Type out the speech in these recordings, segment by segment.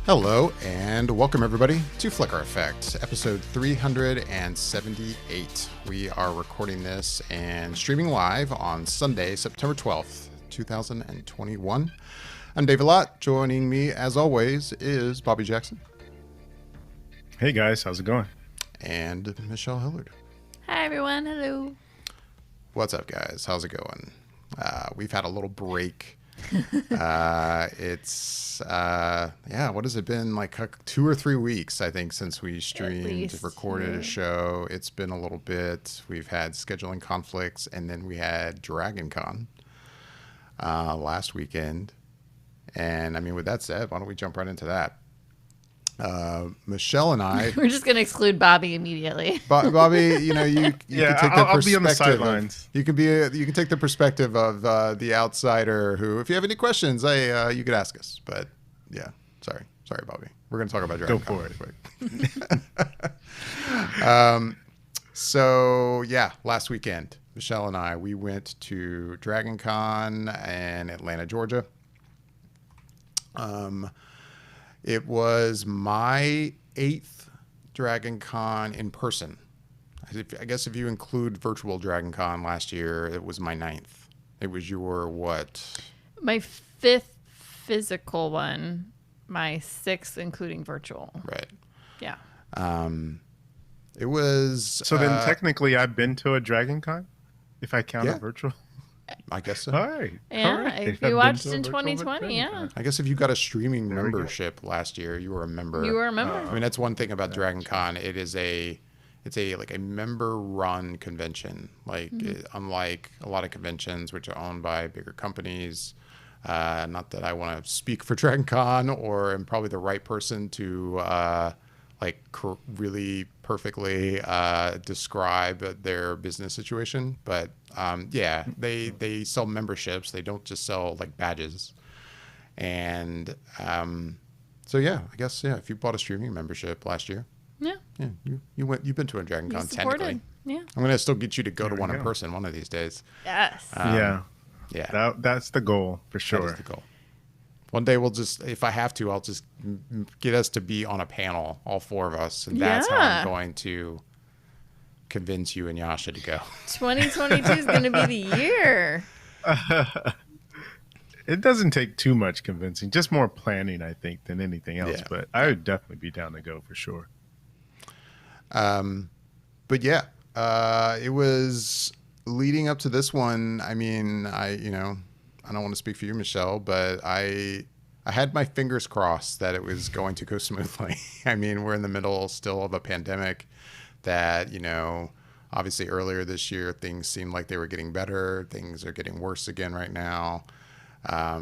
Hello and welcome everybody to Flicker Effect, episode 378. We are recording this and streaming live on Sunday, September 12th, 2021. I'm David Lott. Joining me as always is Bobby Jackson. Hey guys, how's it going? And Michelle Hillard. Hi everyone, hello. What's up guys? How's it going? We've had a little break. What has it been, like 2 or 3 weeks, I think, since we recorded a show. It's been a little bit. We've had scheduling conflicts, and then we had DragonCon last weekend. And I mean, with that said, why don't we jump right into that? Michelle and I, we're just going to exclude Bobby immediately. Bobby, you know, you can take the I'll be on the sidelines. You can take the perspective of the outsider who, if you have any questions, you could ask us. But yeah, sorry, Bobby. We're going to talk about DragonCon. Go for it. So yeah, last weekend, Michelle and I, we went to DragonCon in Atlanta, Georgia. It was my 8th DragonCon in person. I guess if you include virtual DragonCon last year, it was my 9th. It was your what? My 5th physical one, my 6th including virtual. Right. Yeah. It was... So then technically I've been to a DragonCon, if I count a virtual. I guess so. All right. Yeah, if you watched in 2020, yeah. I guess if you got a streaming membership last year, you were a member. You were a member. I mean, that's one thing about DragonCon. It's a member-run convention. Unlike a lot of conventions which are owned by bigger companies. Not that I want to speak for DragonCon or am probably the right person to really perfectly describe their business situation, but they sell memberships. They don't just sell like badges. And so I guess if you bought a streaming membership last year, you've been to a DragonCon technically. Yeah, I'm gonna still get you to go to one in person one of these days. Yes. That's the goal for sure. That is the goal. One day we'll just, if I have to, I'll just get us to be on a panel, all 4 of us. And that's how I'm going to convince you and Yasha to go. 2022 is going to be the year. It doesn't take too much convincing, just more planning, I think, than anything else. Yeah. But I would definitely be down to go for sure. It was leading up to this one. I mean, I don't want to speak for you, Michelle, but I had my fingers crossed that it was going to go smoothly. I mean, we're in the middle still of a pandemic that, obviously earlier this year, things seemed like they were getting better. Things are getting worse again right now. I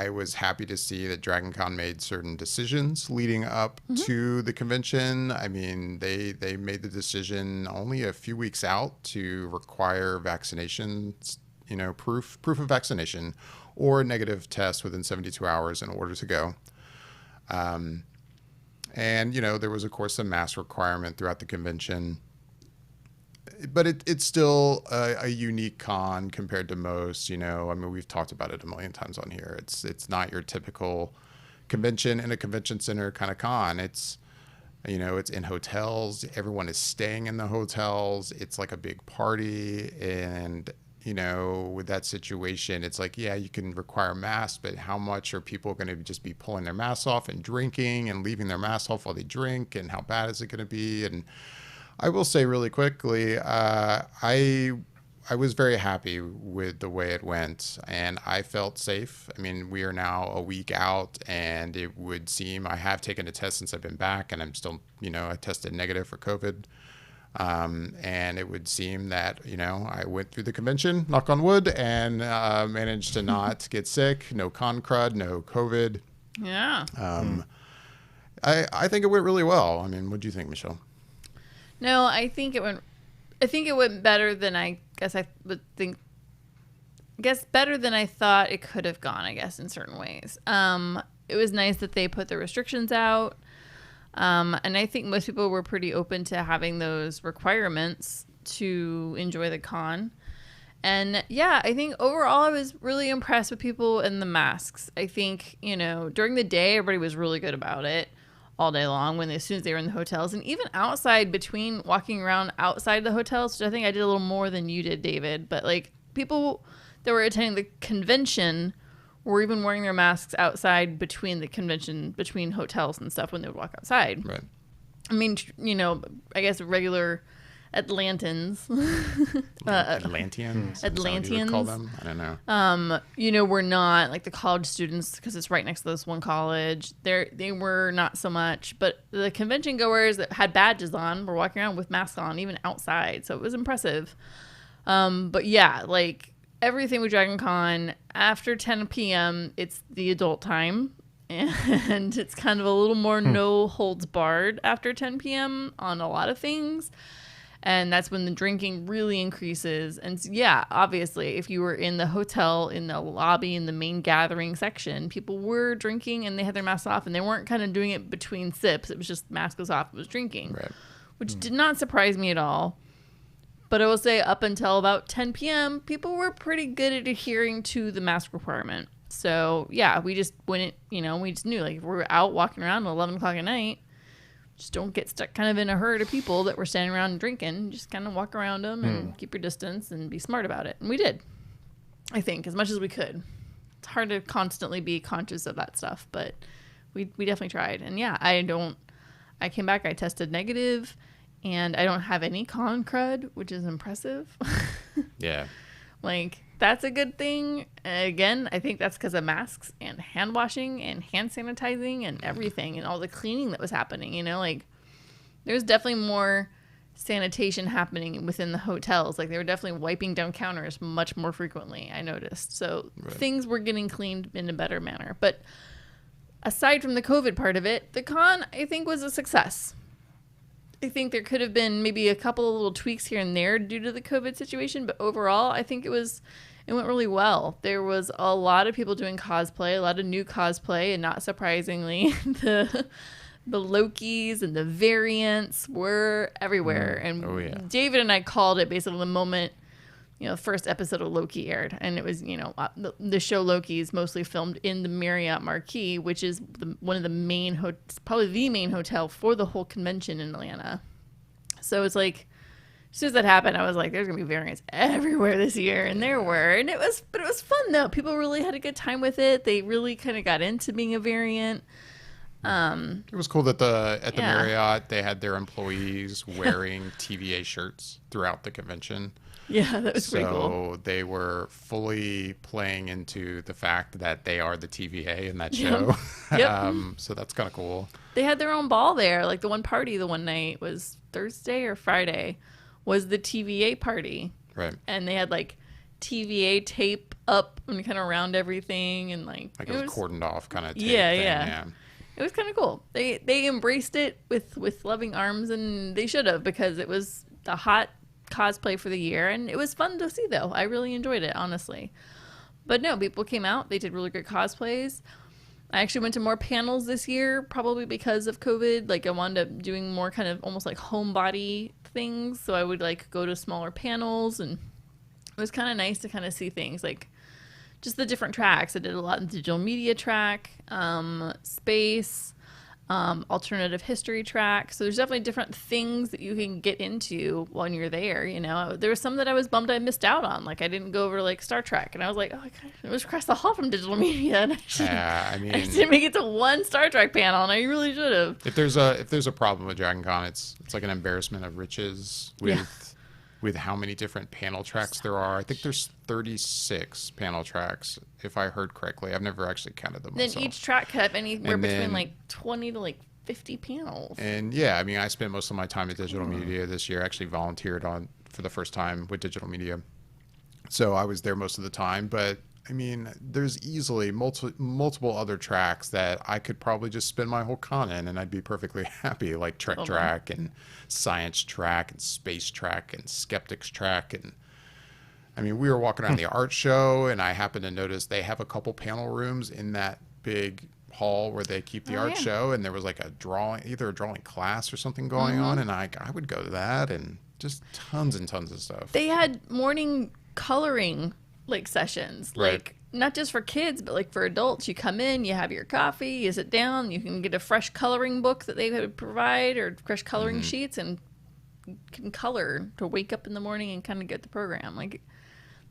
was happy to see that DragonCon made certain decisions leading up to the convention. I mean, they made the decision only a few weeks out to require vaccinations, proof of vaccination or a negative test within 72 hours in order to go. There was, of course, a mask requirement throughout the convention. But it's still a unique con compared to most. I mean, we've talked about it a million times on here. It's not your typical convention in a convention center kind of con. It's in hotels. Everyone is staying in the hotels. It's like a big party. And with that situation, it's like, you can require masks, but how much are people going to just be pulling their masks off and drinking and leaving their masks off while they drink? And how bad is it going to be? And I will say really quickly, I was very happy with the way it went, and I felt safe. I mean, we are now a week out, and it would seem I have taken a test since I've been back, and I'm still, I tested negative for COVID. And it would seem that, I went through the convention, knock on wood, and managed to not get sick. No con crud, no COVID. Yeah. I think it went really well. I mean, what do you think, Michelle? No, I think it went better than I guess I would think. I guess better than I thought it could have gone, I guess, in certain ways. It was nice that they put the restrictions out. And I think most people were pretty open to having those requirements to enjoy the con. And yeah, I think overall I was really impressed with people in the masks. I think, during the day, everybody was really good about it all day long as soon as they were in the hotels. And even outside, between walking around outside the hotels, which I think I did a little more than you did, David. But like people that were attending the convention were even wearing their masks outside between the convention, between hotels and stuff when they would walk outside. Right. I mean, I guess regular Atlantans. Atlanteans? Atlanteans. Call them? I don't know. We're not like the college students because it's right next to this one college. They were not so much, but the convention goers that had badges on were walking around with masks on, even outside. So it was impressive. But yeah, like everything with DragonCon after 10 p.m., it's the adult time. And it's kind of a little more no holds barred after 10 p.m. on a lot of things. And that's when the drinking really increases. And yeah, obviously, if you were in the hotel, in the lobby, in the main gathering section, people were drinking and they had their masks off and they weren't kind of doing it between sips. It was just mask was off, it was drinking, Right. Which did not surprise me at all. But I will say up until about 10 p.m., people were pretty good at adhering to the mask requirement. So yeah, we just went, we just knew like if we're out walking around at 11 o'clock at night, just don't get stuck kind of in a herd of people that were standing around and drinking. Just kind of walk around them and keep your distance and be smart about it. And we did, I think, as much as we could. It's hard to constantly be conscious of that stuff, but we definitely tried. And yeah, I came back, I tested negative, and I don't have any con crud, which is impressive. Yeah. Like, that's a good thing. Again, I think that's because of masks and hand washing and hand sanitizing and everything and all the cleaning that was happening, like there's definitely more sanitation happening within the hotels. Like they were definitely wiping down counters much more frequently, I noticed. So things were getting cleaned in a better manner. But aside from the COVID part of it, the con, I think, was a success. I think there could have been maybe a couple of little tweaks here and there due to the COVID situation, but overall, I think it went really well. There was a lot of people doing cosplay, a lot of new cosplay, and not surprisingly, the Lokis and the variants were everywhere. And David and I called it basically the moment, the first episode of Loki aired, and it was, the show Loki is mostly filmed in the Marriott Marquis, which is one of the main, probably the main hotel for the whole convention in Atlanta. So it's like, as soon as that happened, I was like, there's gonna be variants everywhere this year, and there were, but it was fun though. People really had a good time with it. They really kind of got into being a variant. It was cool that at the Marriott they had their employees wearing TVA shirts throughout the convention. Yeah, that was pretty cool. So they were fully playing into the fact that they are the TVA in that show. Yep. So that's kind of cool. They had their own ball there. Like the one party the one night was Thursday or Friday was the TVA party. Right. And they had like TVA tape up and kind of around everything and like it was cordoned off kind of tape yeah, thing. Yeah. It was kind of cool. They embraced it with loving arms, and they should have, because it was the hot cosplay for the year, and it was fun to see though. I really enjoyed it, honestly. But no, people came out, they did really good cosplays. I actually went to more panels this year, probably because of COVID. Like I wound up doing more kind of almost like homebody things, so I would like go to smaller panels, and it was kind of nice to kind of see things like just the different tracks. I did a lot in digital media track, space, alternative history track. So there's definitely different things that you can get into when you're there. There was some that I was bummed I missed out on. Like I didn't go over like Star Trek, and I was like, oh, it was across the hall from digital media, and I didn't make it to one Star Trek panel, and I really should have. If there's a problem with DragonCon, it's like an embarrassment of riches with how many different panel tracks there are. I think there's 36 panel tracks, if I heard correctly. I've never actually counted them myself. Then each track could have anywhere between like 20 to like 50 panels. And yeah, I mean, I spent most of my time at digital media this year. I actually volunteered for the first time with digital media. So I was there most of the time, but I mean, there's easily multiple other tracks that I could probably just spend my whole con in, and I'd be perfectly happy, like Trek track and science track and space track and skeptics track. And I mean, we were walking around the art show, and I happened to notice they have a couple panel rooms in that big hall where they keep the art show, and there was like either a drawing class or something going on, and I would go to that, and just tons and tons of stuff. They had morning coloring like sessions, Right. like not just for kids, but like for adults. You come in, you have your coffee, you sit down, you can get a fresh coloring book that they would provide or fresh coloring sheets and can color to wake up in the morning and kind of get the program. Like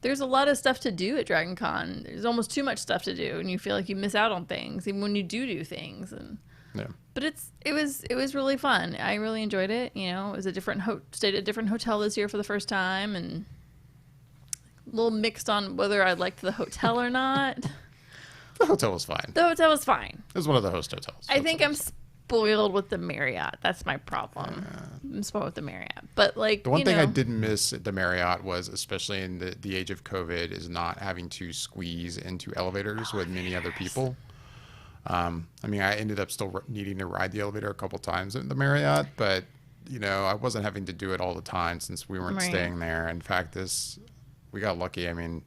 there's a lot of stuff to do at DragonCon. There's almost too much stuff to do, and you feel like you miss out on things even when you do things. And Yeah. but it was really fun. I really enjoyed it. You know, it was a different stayed at a different hotel this year for the first time, and a little mixed on whether I liked the hotel or not. The hotel was fine. The hotel was fine. It was one of the host hotels. I think I'm spoiled with the Marriott. That's my problem. I'm spoiled with the Marriott. But like The one thing I know, didn't miss at the Marriott was, especially in the age of COVID, is not having to squeeze into elevators with many other people. I mean, I ended up still needing to ride the elevator a couple times at the Marriott, but you know, I wasn't having to do it all the time since we weren't Right. staying there. In fact, we got lucky. I mean,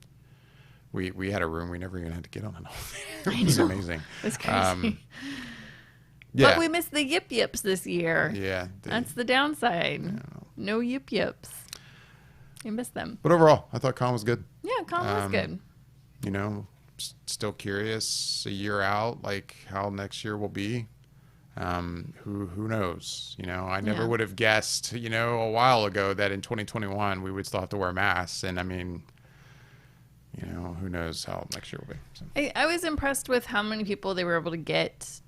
we had a room we never even had to get on an elevator. It was amazing. It's crazy. Yeah. But we missed the yip yips this year. Yeah. That's the downside. No yip yips. You missed them. But overall, I thought Con was good. Yeah, Con was good. You know, still curious a year out, like how next year will be. Who knows? You know, I never Yeah. would have guessed, you know, a while ago that in 2021 we would still have to wear masks. And I mean, you know, who knows how next year will be. So. I was impressed with how many people they were able to get,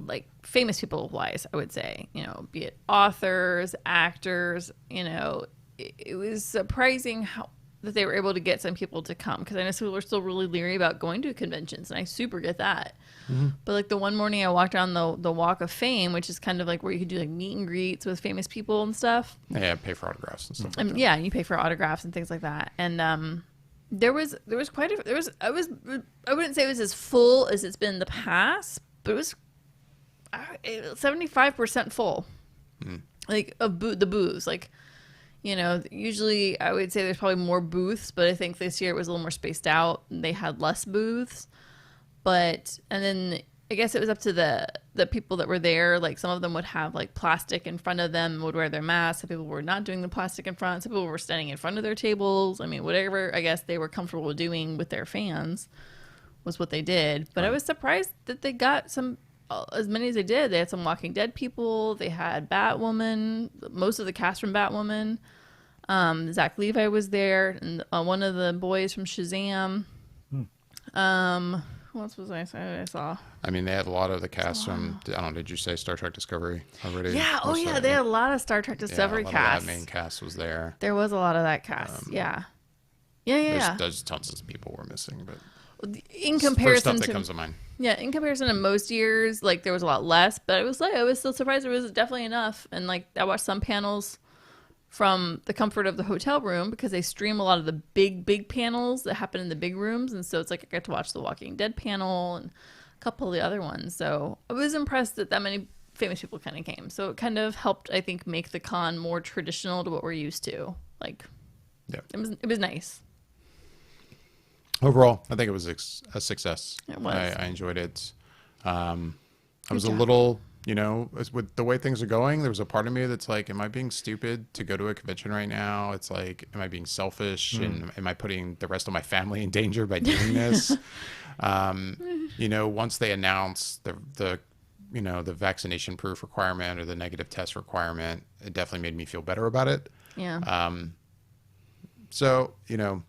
like famous people wise, I would say, you know, be it authors, actors, you know, it was surprising that they were able to get some people to come, because I know some people are still really leery about going to conventions, and I super get that. But like the one morning I walked down the Walk of Fame, which is kind of like where you could do like meet and greets with famous people and stuff. Yeah, pay for autographs and stuff like that. Yeah, and you pay for autographs and things like that. And there was quite a I wouldn't say it was as full as it's been in the past, but it was 75% full. Like of the booths, like, you know, usually I would say there's probably more booths, but I think this year it was a little more spaced out and they had less booths. But and then I guess it was up to the people that were there. Like some of them would have like plastic in front of them, would wear their masks. Some people were not doing the plastic in front. Some people were standing in front of their tables. I mean, whatever I guess they were comfortable doing with their fans was what they did. But I was surprised that they got as many as they did. They had some Walking Dead people. They had Batwoman, most of the cast from Batwoman. Zach Levi was there, and one of the boys from Shazam. What else was I saw? I mean, they had a lot of the cast from, I don't know, did you say Star Trek Discovery already? Yeah, Most of they it. had a lot of Star Trek Discovery a lot cast. of that main cast was there. There was a lot of that cast. Yeah. There's tons of people were missing, but In first comparison stuff that to comes to mind. Yeah, in comparison to most years, like there was a lot less, but I was still surprised there was definitely enough. And like I watched some panels from the comfort of the hotel room because they stream a lot of the big panels that happen in the big rooms, and so it's like I got to watch the Walking Dead panel and a couple of the other ones. So I was impressed that many famous people kind of came. So it kind of helped, I think, make the con more traditional to what we're used to. Like, Yeah. it was nice. Overall, I think it was a success. It was. I enjoyed it. I was a job. little, you know, with the way things are going, there was a part of me that's like, am I being stupid to go to a convention right now? It's like, am I being selfish? And am I putting the rest of my family in danger by doing this? You know, once they announced the you know, the vaccination proof requirement or the negative test requirement, it definitely made me feel better about it. Yeah. So, you know,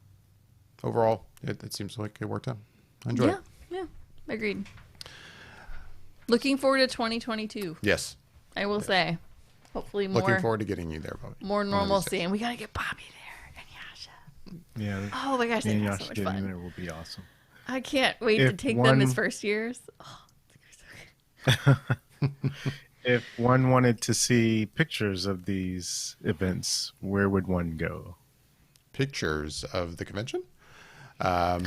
overall, it seems like it worked out. I enjoyed it. Yeah. Agreed. Looking forward to 2022. Yes. I will say, hopefully Looking forward to getting you there, Bobby. more One of these normalcy, days. and we gotta get Bobby there and Yasha. Yeah. Oh my gosh, Me and that's so Yash much getting fun! there will be awesome. I can't wait to If take them as one- first years. Oh, it's gonna be so good. If one wanted to see pictures of these events, where would one go? Pictures of the convention? Yeah,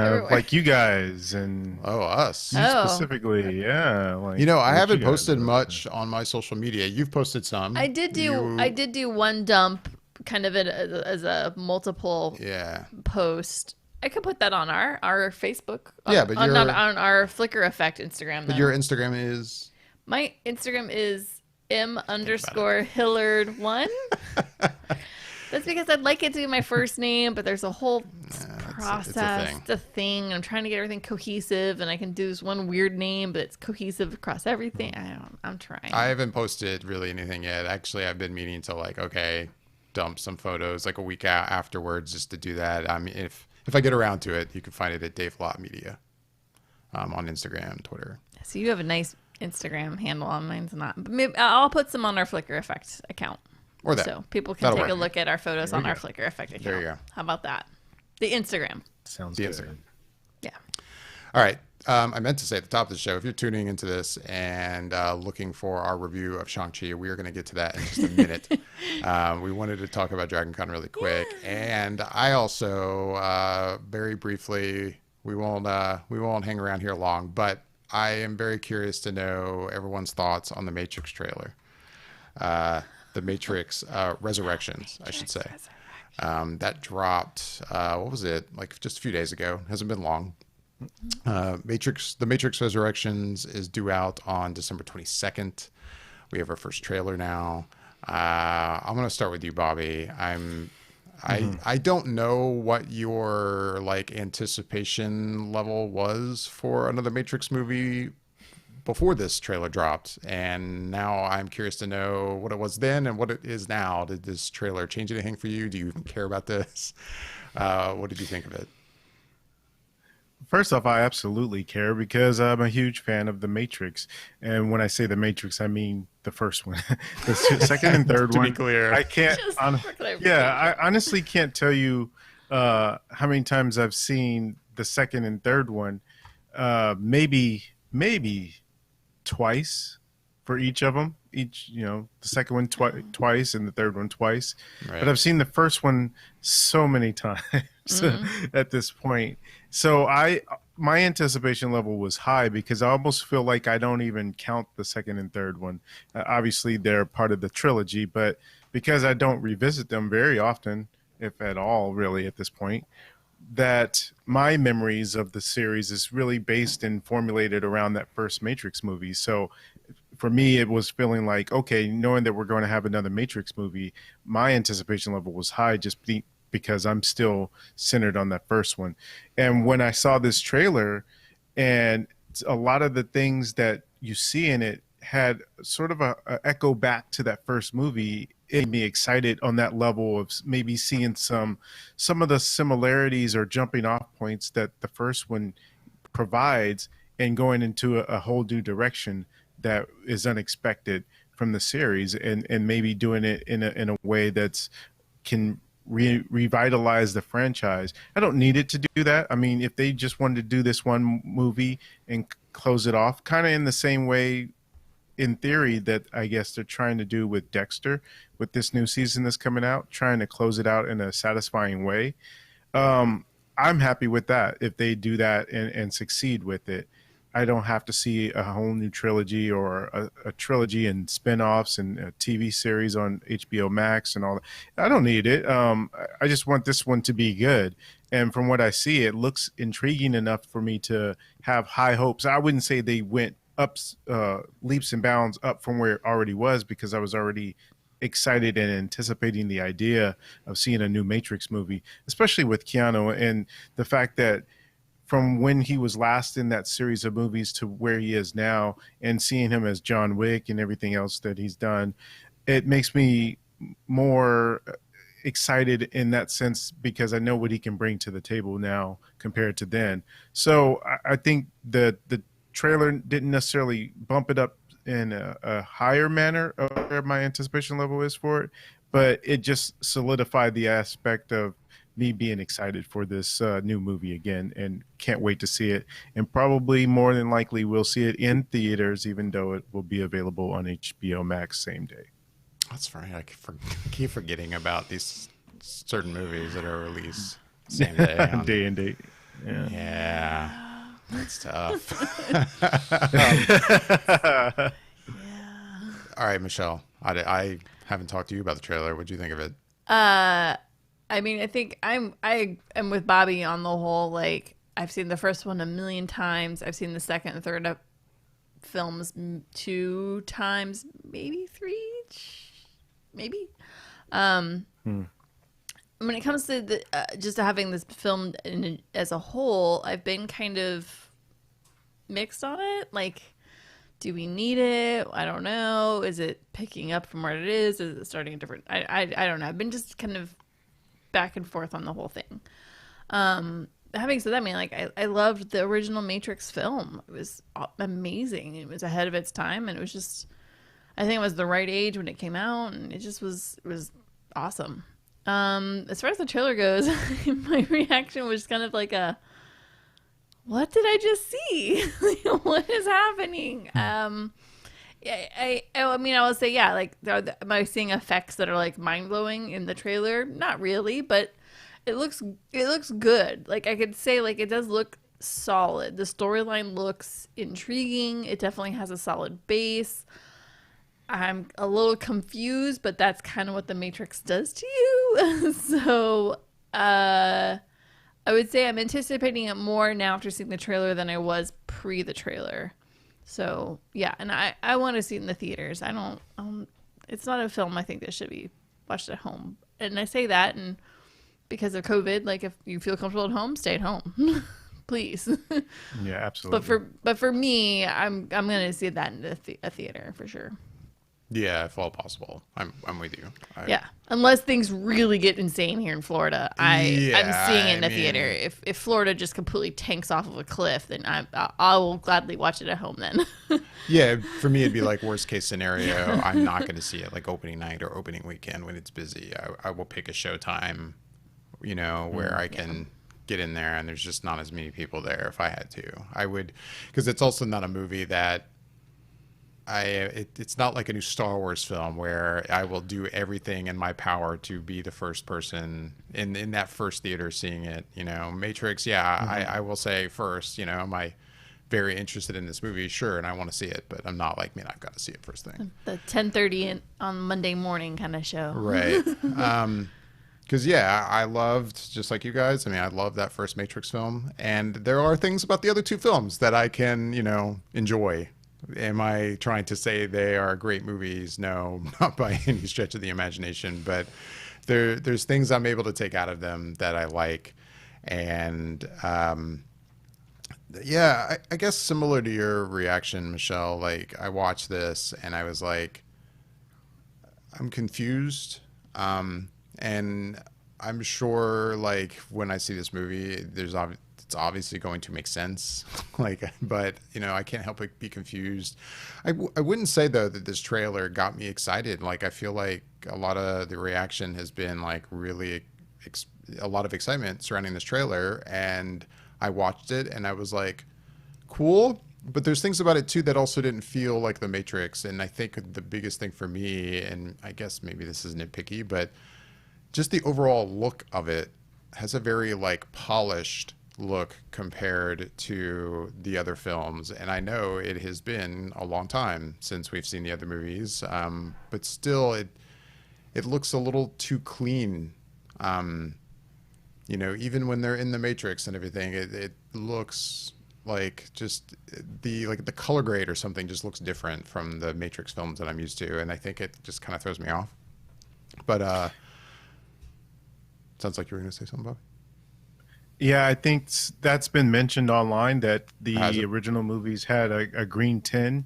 Everywhere. like you guys and Oh, us. Oh. specifically, yeah. Like You know, I what haven't you guys posted are up much on my social media. You've posted some. I did do one dump, kind of as a multiple Yeah. post. I could put that on our Facebook. Yeah, but not your- on our Flickr Effect Instagram. But then. your Instagram is... My Instagram is m_Hillard1. That's because I'd like it to be my first name, but there's a whole process. it's a thing. It's a thing. I'm trying to get everything cohesive, and I can do this one weird name, but it's cohesive across everything. I'm trying. I haven't posted really anything yet. Actually, I've been meaning to dump some photos like a week afterwards just to do that. I mean, if I get around to it, you can find it at Dave Lott Media on Instagram, Twitter. So you have a nice Instagram handle on mine's not. But maybe I'll put some on our Flickr Effect account. Or that. So people can That'll take a work. look at our photos on our Flickr Effect account. There you go. How about that? The Instagram. Sounds The good. Instagram. Yeah. All right. I meant to say at the top of the show, if you're tuning into this and looking for our review of Shang-Chi, we are going to get to that in just a minute. We wanted to talk about DragonCon really quick. Yeah. And I also, very briefly, we won't hang around here long, but I am very curious to know everyone's thoughts on the Matrix trailer. The Matrix Resurrections, I should say. That dropped, what was it? Like just a few days ago. Hasn't been long. The Matrix Resurrections is due out on December 22nd. We have our first trailer now. I'm going to start with you, Bobby. I don't know what your anticipation level was for another Matrix movie before this trailer dropped, and now I'm curious to know what it was then and what it is now. Did this trailer change anything for you? Do you even care about this? What did you think of it? First off, I absolutely care because I'm a huge fan of The Matrix. And when I say The Matrix, I mean the first one. The second and third one. To be clear. I can't. I honestly can't tell you how many times I've seen the second and third one. Maybe twice for each of them. The second one twice and the third one twice. Right. But I've seen the first one so many times at this point. So my anticipation level was high because I almost feel like I don't even count the second and third one. Obviously, they're part of the trilogy, but because I don't revisit them very often, if at all, really, at this point, that my memories of the series is really based and formulated around that first Matrix movie. So for me, it was feeling like, okay, knowing that we're going to have another Matrix movie, my anticipation level was high just because I'm still centered on that first one. And when I saw this trailer and a lot of the things that you see in it had sort of a echo back to that first movie, it made me excited on that level of maybe seeing some of the similarities or jumping off points that the first one provides and going into a whole new direction that is unexpected from the series, and maybe doing it in a way that's can revitalize the franchise. I don't need it to do that. I mean, if they just wanted to do this one movie and close it off, kind of in the same way, in theory, that I guess they're trying to do with Dexter, with this new season that's coming out, trying to close it out in a satisfying way. I'm happy with that if they do that and succeed with it. I don't have to see a whole new trilogy or a trilogy and spinoffs and a TV series on HBO Max and all that. I don't need it. I just want this one to be good. And from what I see, it looks intriguing enough for me to have high hopes. I wouldn't say they went up leaps and bounds up from where it already was, because I was already excited and anticipating the idea of seeing a new Matrix movie, especially with Keanu, and the fact that from when he was last in that series of movies to where he is now, and seeing him as John Wick and everything else that he's done, it makes me more excited in that sense, because I know what he can bring to the table now compared to then. So I think the trailer didn't necessarily bump it up in a higher manner of where my anticipation level is for it, but it just solidified the aspect of me being excited for this new movie again, and can't wait to see it. And probably more than likely we'll see it in theaters, even though it will be available on HBO Max same day. That's right. I keep forgetting about these certain movies that are released same day. Day and date. Yeah. That's tough. All right, Michelle. I haven't talked to you about the trailer. What do you think of it? I mean, I think I am with Bobby on the whole, like, I've seen the first one a million times. I've seen the second and third films 2 times, maybe 3 each, maybe. when it comes to just having this film as a whole, I've been kind of mixed on it. Like, do we need it? I don't know. Is it picking up from where it is? Is it starting a different? I don't know. I've been just kind of back and forth on the whole thing. Having said that, I mean, like, I loved the original Matrix film. It was amazing. It was ahead of its time, and it was just, I think it was the right age when it came out, and it was awesome. As far as the trailer goes, my reaction was kind of like what did I just see? What is happening? I mean, I will say, yeah, like, am I seeing effects that are like mind blowing in the trailer? Not really, but it looks good. Like, I could say, like, it does look solid. The storyline looks intriguing. It definitely has a solid base. I'm a little confused, but that's kind of what the Matrix does to you. So, I would say I'm anticipating it more now after seeing the trailer than I was pre the trailer. So, yeah, and I want to see it in the theaters. I don't it's not a film I think that should be watched at home. And I say that, and because of COVID, like, if you feel comfortable at home, stay at home. Please. Yeah, absolutely. But for me, I'm going to see that in a theater for sure. Yeah, if all possible. I'm with you. Yeah, unless things really get insane here in Florida, I'm seeing it in a theater. If Florida just completely tanks off of a cliff, then I will gladly watch it at home then. Yeah, for me it'd be like worst case scenario. I'm not going to see it like opening night or opening weekend when it's busy. I will pick a show time, where I can get in there and there's just not as many people there. If I had to, I would, because it's also not a movie that it's not like a new Star Wars film where I will do everything in my power to be the first person in that first theater seeing it. Matrix, I will say first, am I very interested in this movie? Sure, and I want to see it, but I'm not like, man, I've got to see it first thing. The 10:30 on Monday morning kind of show. Right. Because, I loved, just like you guys, I love that first Matrix film. And there are things about the other two films that I can, enjoy. Am I trying to say they are great movies? No, not by any stretch of the imagination. But there's things I'm able to take out of them that I like. And, I guess similar to your reaction, Michelle, like, I watched this and I was like, I'm confused. And I'm sure, like, when I see this movie, it's obviously going to make sense. But I can't help but be confused. I wouldn't say though that this trailer got me excited. Like, I feel like a lot of the reaction has been like really a lot of excitement surrounding this trailer, and I watched it and I was like, cool. But there's things about it too that also didn't feel like The Matrix. And I think the biggest thing for me, and I guess maybe this is nitpicky, but just the overall look of it has a very like polished look compared to the other films. And I know it has been a long time since we've seen the other movies, but still it looks a little too clean. Even when they're in the Matrix and everything, it looks like just the color grade or something just looks different from the Matrix films that I'm used to. And I think it just kind of throws me off. But sounds like you were going to say something, Bob. Yeah, I think that's been mentioned online that the original movies had a green tint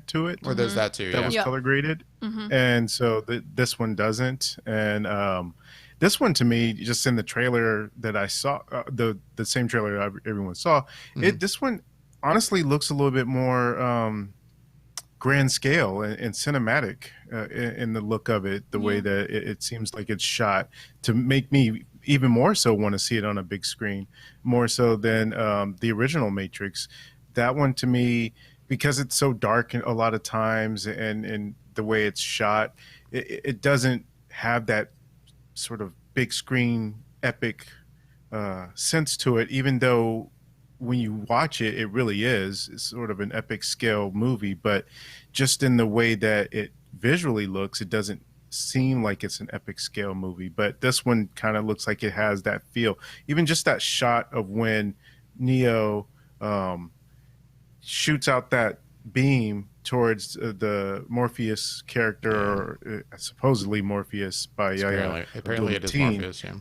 to it. Or there's that too. That was color graded. Mm-hmm. And so this one doesn't. And this one, to me, just in the trailer that I saw, the same trailer everyone saw, this one honestly looks a little bit more grand scale and cinematic in the look of it, the way that it seems like it's shot, to make me even more so want to see it on a big screen, more so than the original Matrix. That one, to me, because it's so dark a lot of times, and the way it's shot, it doesn't have that sort of big screen epic sense to it, even though when you watch it, it really is. It's sort of an epic scale movie, but just in the way that it visually looks, it doesn't seem like it's an epic scale movie. But this one kind of looks like it has that feel. Even just that shot of when Neo shoots out that beam towards the Morpheus character, or supposedly Morpheus by apparently it is Morpheus, yeah.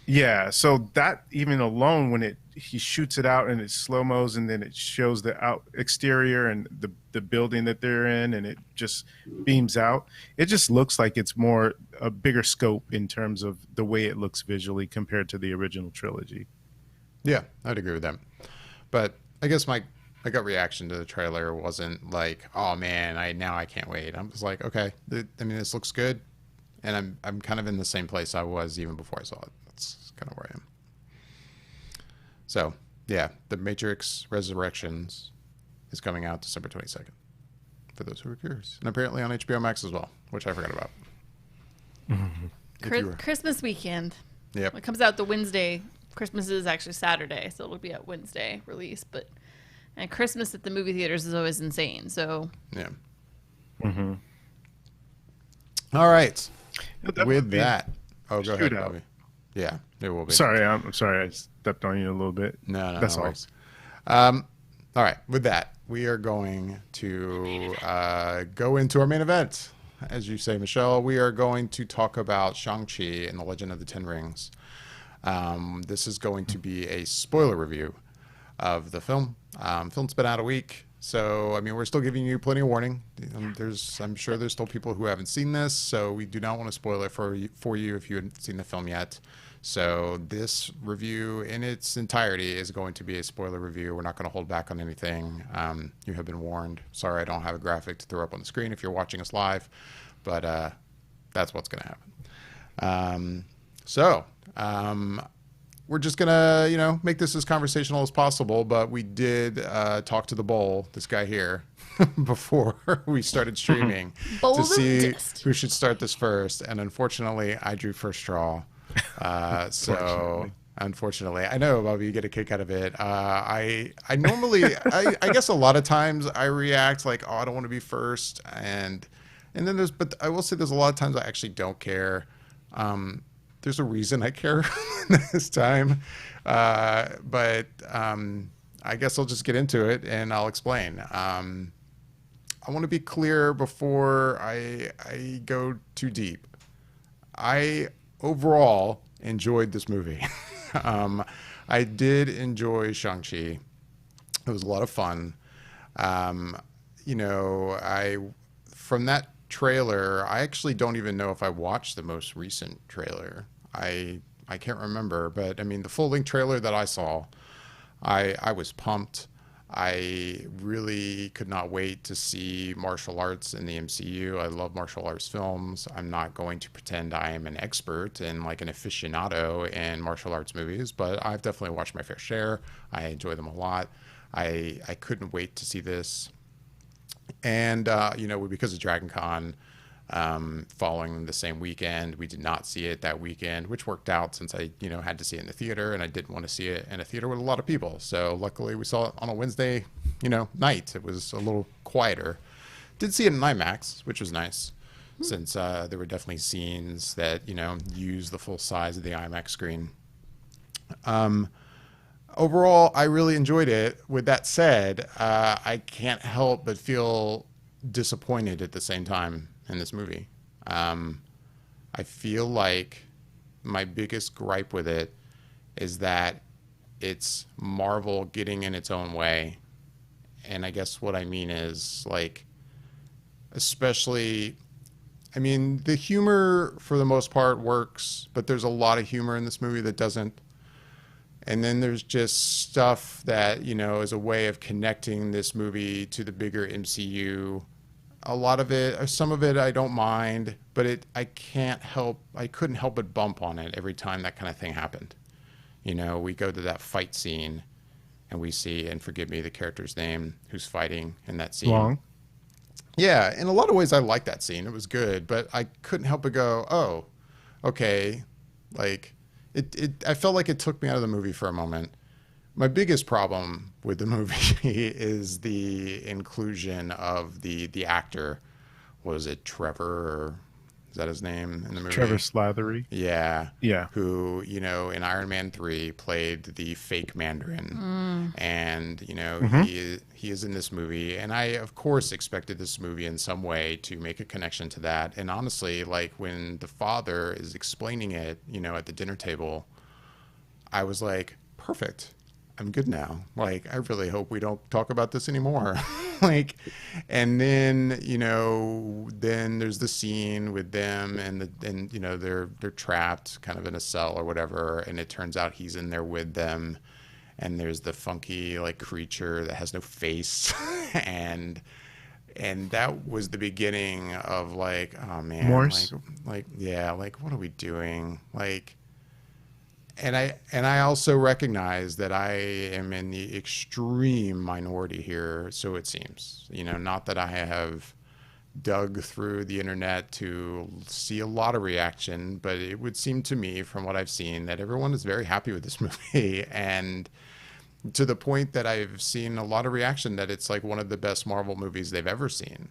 Yeah, so that even alone, when he shoots it out and it slow mos, and then it shows the out exterior and the building that they're in, and it just beams out. It just looks like it's more a bigger scope in terms of the way it looks visually compared to the original trilogy. Yeah, I'd agree with that. But I guess my gut reaction to the trailer wasn't like, oh man, I can't wait. I'm just like, okay, I mean, this looks good, and I'm kind of in the same place I was even before I saw it. That's kind of where I am. So yeah, The Matrix Resurrections is coming out December 22nd. For those who are curious, and apparently on HBO Max as well, which I forgot about. Christmas weekend. Yep. It comes out the Wednesday. Christmas is actually Saturday, so it'll be a Wednesday release. And Christmas at the movie theaters is always insane. So Yeah. All right. That With would be that, oh, go ahead, shootout. Bobby. Yeah, it will be. Sorry, I'm sorry. I stepped on you a little bit. No, That's no all. worries. All right. With that, we are going to go into our main event. As you say, Michelle, we are going to talk about Shang-Chi and the Legend of the Ten Rings. This is going to be a spoiler review of the film. Film's been out a week, so I mean, we're still giving you plenty of warning. I'm sure there's still people who haven't seen this, so we do not want to spoil it for you if you haven't seen the film yet. So this review in its entirety is going to be a spoiler review. We're not going to hold back on anything. You have been warned. Sorry, I don't have a graphic to throw up on the screen if you're watching us live, but that's what's going to happen. We're just gonna, make this as conversational as possible. But we did talk to the Bowl, this guy here, before we started streaming Bowl to of see Dust. who should start this first. And unfortunately, I drew first straw. So unfortunately, I know, Bobby, you get a kick out of it. I normally, I guess a lot of times I react like, oh, I don't want to be first, and then but I will say there's a lot of times I actually don't care. There's a reason I care this time, but I guess I'll just get into it and I'll explain. I want to be clear before I go too deep. I overall enjoyed this movie. I did enjoy Shang-Chi. It was a lot of fun. From that trailer, I actually don't even know if I watched the most recent trailer. I can't remember, but I mean, the full-length trailer that I saw, I was pumped. I really could not wait to see martial arts in the MCU. I love martial arts films. I'm not going to pretend I am an expert and like an aficionado in martial arts movies, but I've definitely watched my fair share. I enjoy them a lot. I couldn't wait to see this. And, because of DragonCon, following the same weekend, we did not see it that weekend, which worked out since I, had to see it in the theater, and I didn't want to see it in a theater with a lot of people. So luckily we saw it on a Wednesday, night. It was a little quieter. Did see it in IMAX, which was nice, since there were definitely scenes that, use the full size of the IMAX screen. Overall, I really enjoyed it. With that said, I can't help but feel disappointed at the same time in this movie. I feel like my biggest gripe with it is that it's Marvel getting in its own way. And I guess what I mean is, like, especially, I mean, the humor for the most part works, but there's a lot of humor in this movie that doesn't. And then there's just stuff that, is a way of connecting this movie to the bigger MCU. A lot of it, some of it I don't mind, but I couldn't help but bump on it every time that kind of thing happened. We go to that fight scene and we see, and forgive me, the character's name who's fighting in that scene. Long. Yeah, in a lot of ways I liked that scene. It was good, but I couldn't help but go, oh, okay, like... I felt like it took me out of the movie for a moment. My biggest problem with the movie is the inclusion of the actor. Was it Trevor? Or is that his name in the movie? Trevor Slattery. Yeah. Yeah. Who, in Iron Man 3 played the fake Mandarin. And, he is in this movie. And I, of course, expected this movie in some way to make a connection to that. And honestly, like when the father is explaining it, at the dinner table, I was like, perfect. I'm good now. Like, I really hope we don't talk about this anymore. Like, and then, then there's the scene with them and they're trapped kind of in a cell or whatever. And it turns out he's in there with them. And there's the funky like creature that has no face. and that was the beginning of like, oh man, Morse. yeah, like what are we doing? Like, and I also recognize that I am in the extreme minority here, so it seems. Not that I have dug through the internet to see a lot of reaction, but it would seem to me from what I've seen that everyone is very happy with this movie, and to the point that I've seen a lot of reaction that it's like one of the best Marvel movies they've ever seen.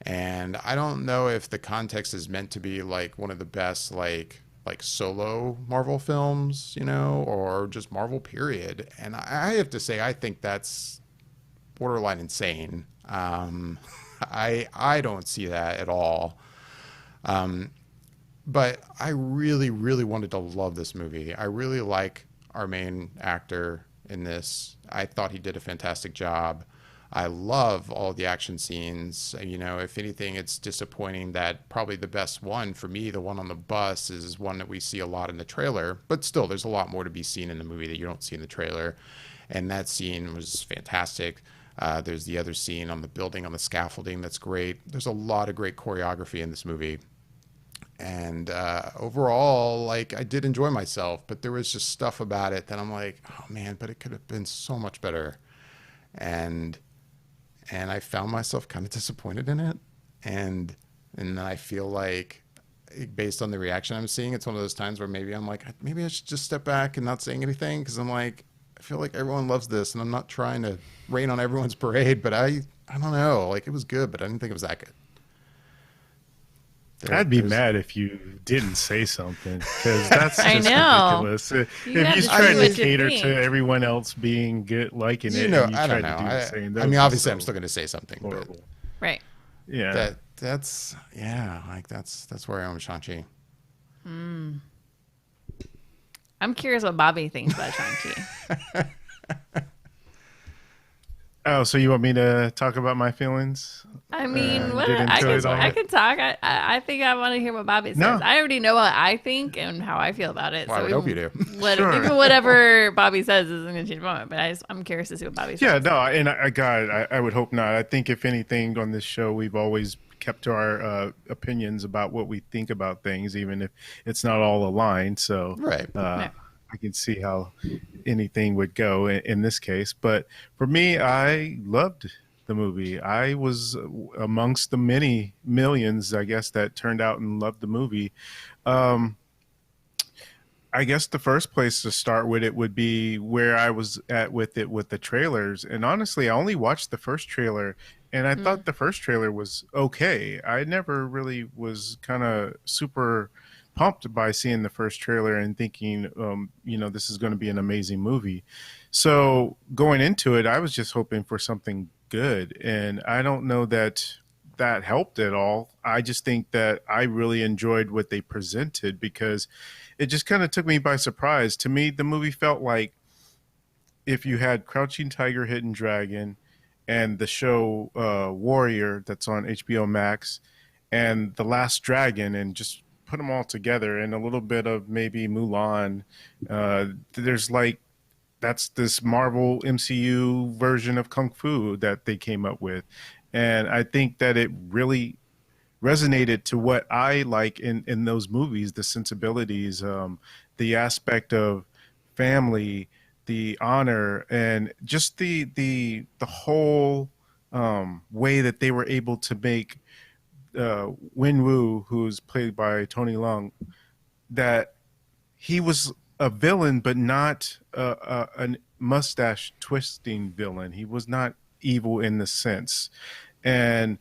And I don't know if the context is meant to be like one of the best like solo Marvel films, or just Marvel period. And I have to say, I think that's borderline insane. I don't see that at all. But I really, really wanted to love this movie. I really like our main actor in this. I thought he did a fantastic job. I love all the action scenes. If anything, it's disappointing that probably the best one for me, the one on the bus, is one that we see a lot in the trailer. But still, there's a lot more to be seen in the movie that you don't see in the trailer. And that scene was fantastic. There's the other scene on the building, on the scaffolding, that's great. There's a lot of great choreography in this movie. And overall, like, I did enjoy myself, but there was just stuff about it that I'm like, oh man, but it could have been so much better. And I found myself kind of disappointed in it. And then I feel like, based on the reaction I'm seeing, it's one of those times where maybe I'm like, maybe I should just step back and not saying anything, because I'm like, I feel like everyone loves this, and I'm not trying to rain on everyone's parade, but I don't know. Like, it was good, but I didn't think it was that good. I'd be mad if you didn't say something, because that's just I know. ridiculous. You If have he's to trying see to what you cater think. to everyone else being good, liking it, and you I try don't know. to do the same. I mean, obviously, I'm still going to say something, horrible. Right. Yeah. that's where I am with Shang-Chi. I'm curious what Bobby thinks about Shang-Chi. Oh, so you want me to talk about my feelings? I mean, what get into it all I right? can talk. I think I want to hear what Bobby says. No. I already know what I think and how I feel about it. Well, I would hope you do. Sure. Even whatever Bobby says isn't going to change my mind. But I'm curious to see what Bobby says. Yeah, no, and I would hope not. I think if anything on this show, we've always kept to our opinions about what we think about things, even if it's not all aligned. So, Right. I can see how anything would go in this case. But for me, I loved the movie. I was amongst the many millions, I guess, that turned out and loved the movie. I guess the first place to start with it would be where I was at with it with the trailers. And honestly, I only watched the first trailer, and I thought the first trailer was okay. I never really was kind of super pumped by seeing the first trailer and thinking, this is going to be an amazing movie. So going into it, I was just hoping for something good. And I don't know that helped at all. I just think that I really enjoyed what they presented, because it just kind of took me by surprise. To me, the movie felt like if you had Crouching Tiger, Hidden Dragon, and the show Warrior that's on HBO Max, and The Last Dragon, and just put them all together, and a little bit of maybe Mulan. That's this Marvel MCU version of Kung Fu that they came up with. And I think that it really resonated to what I like in those movies, the sensibilities, the aspect of family, the honor, and just the whole way that they were able to make Win Wu, who's played by Tony Leung, that he was a villain, but not a mustache twisting villain. He was not evil in the sense. And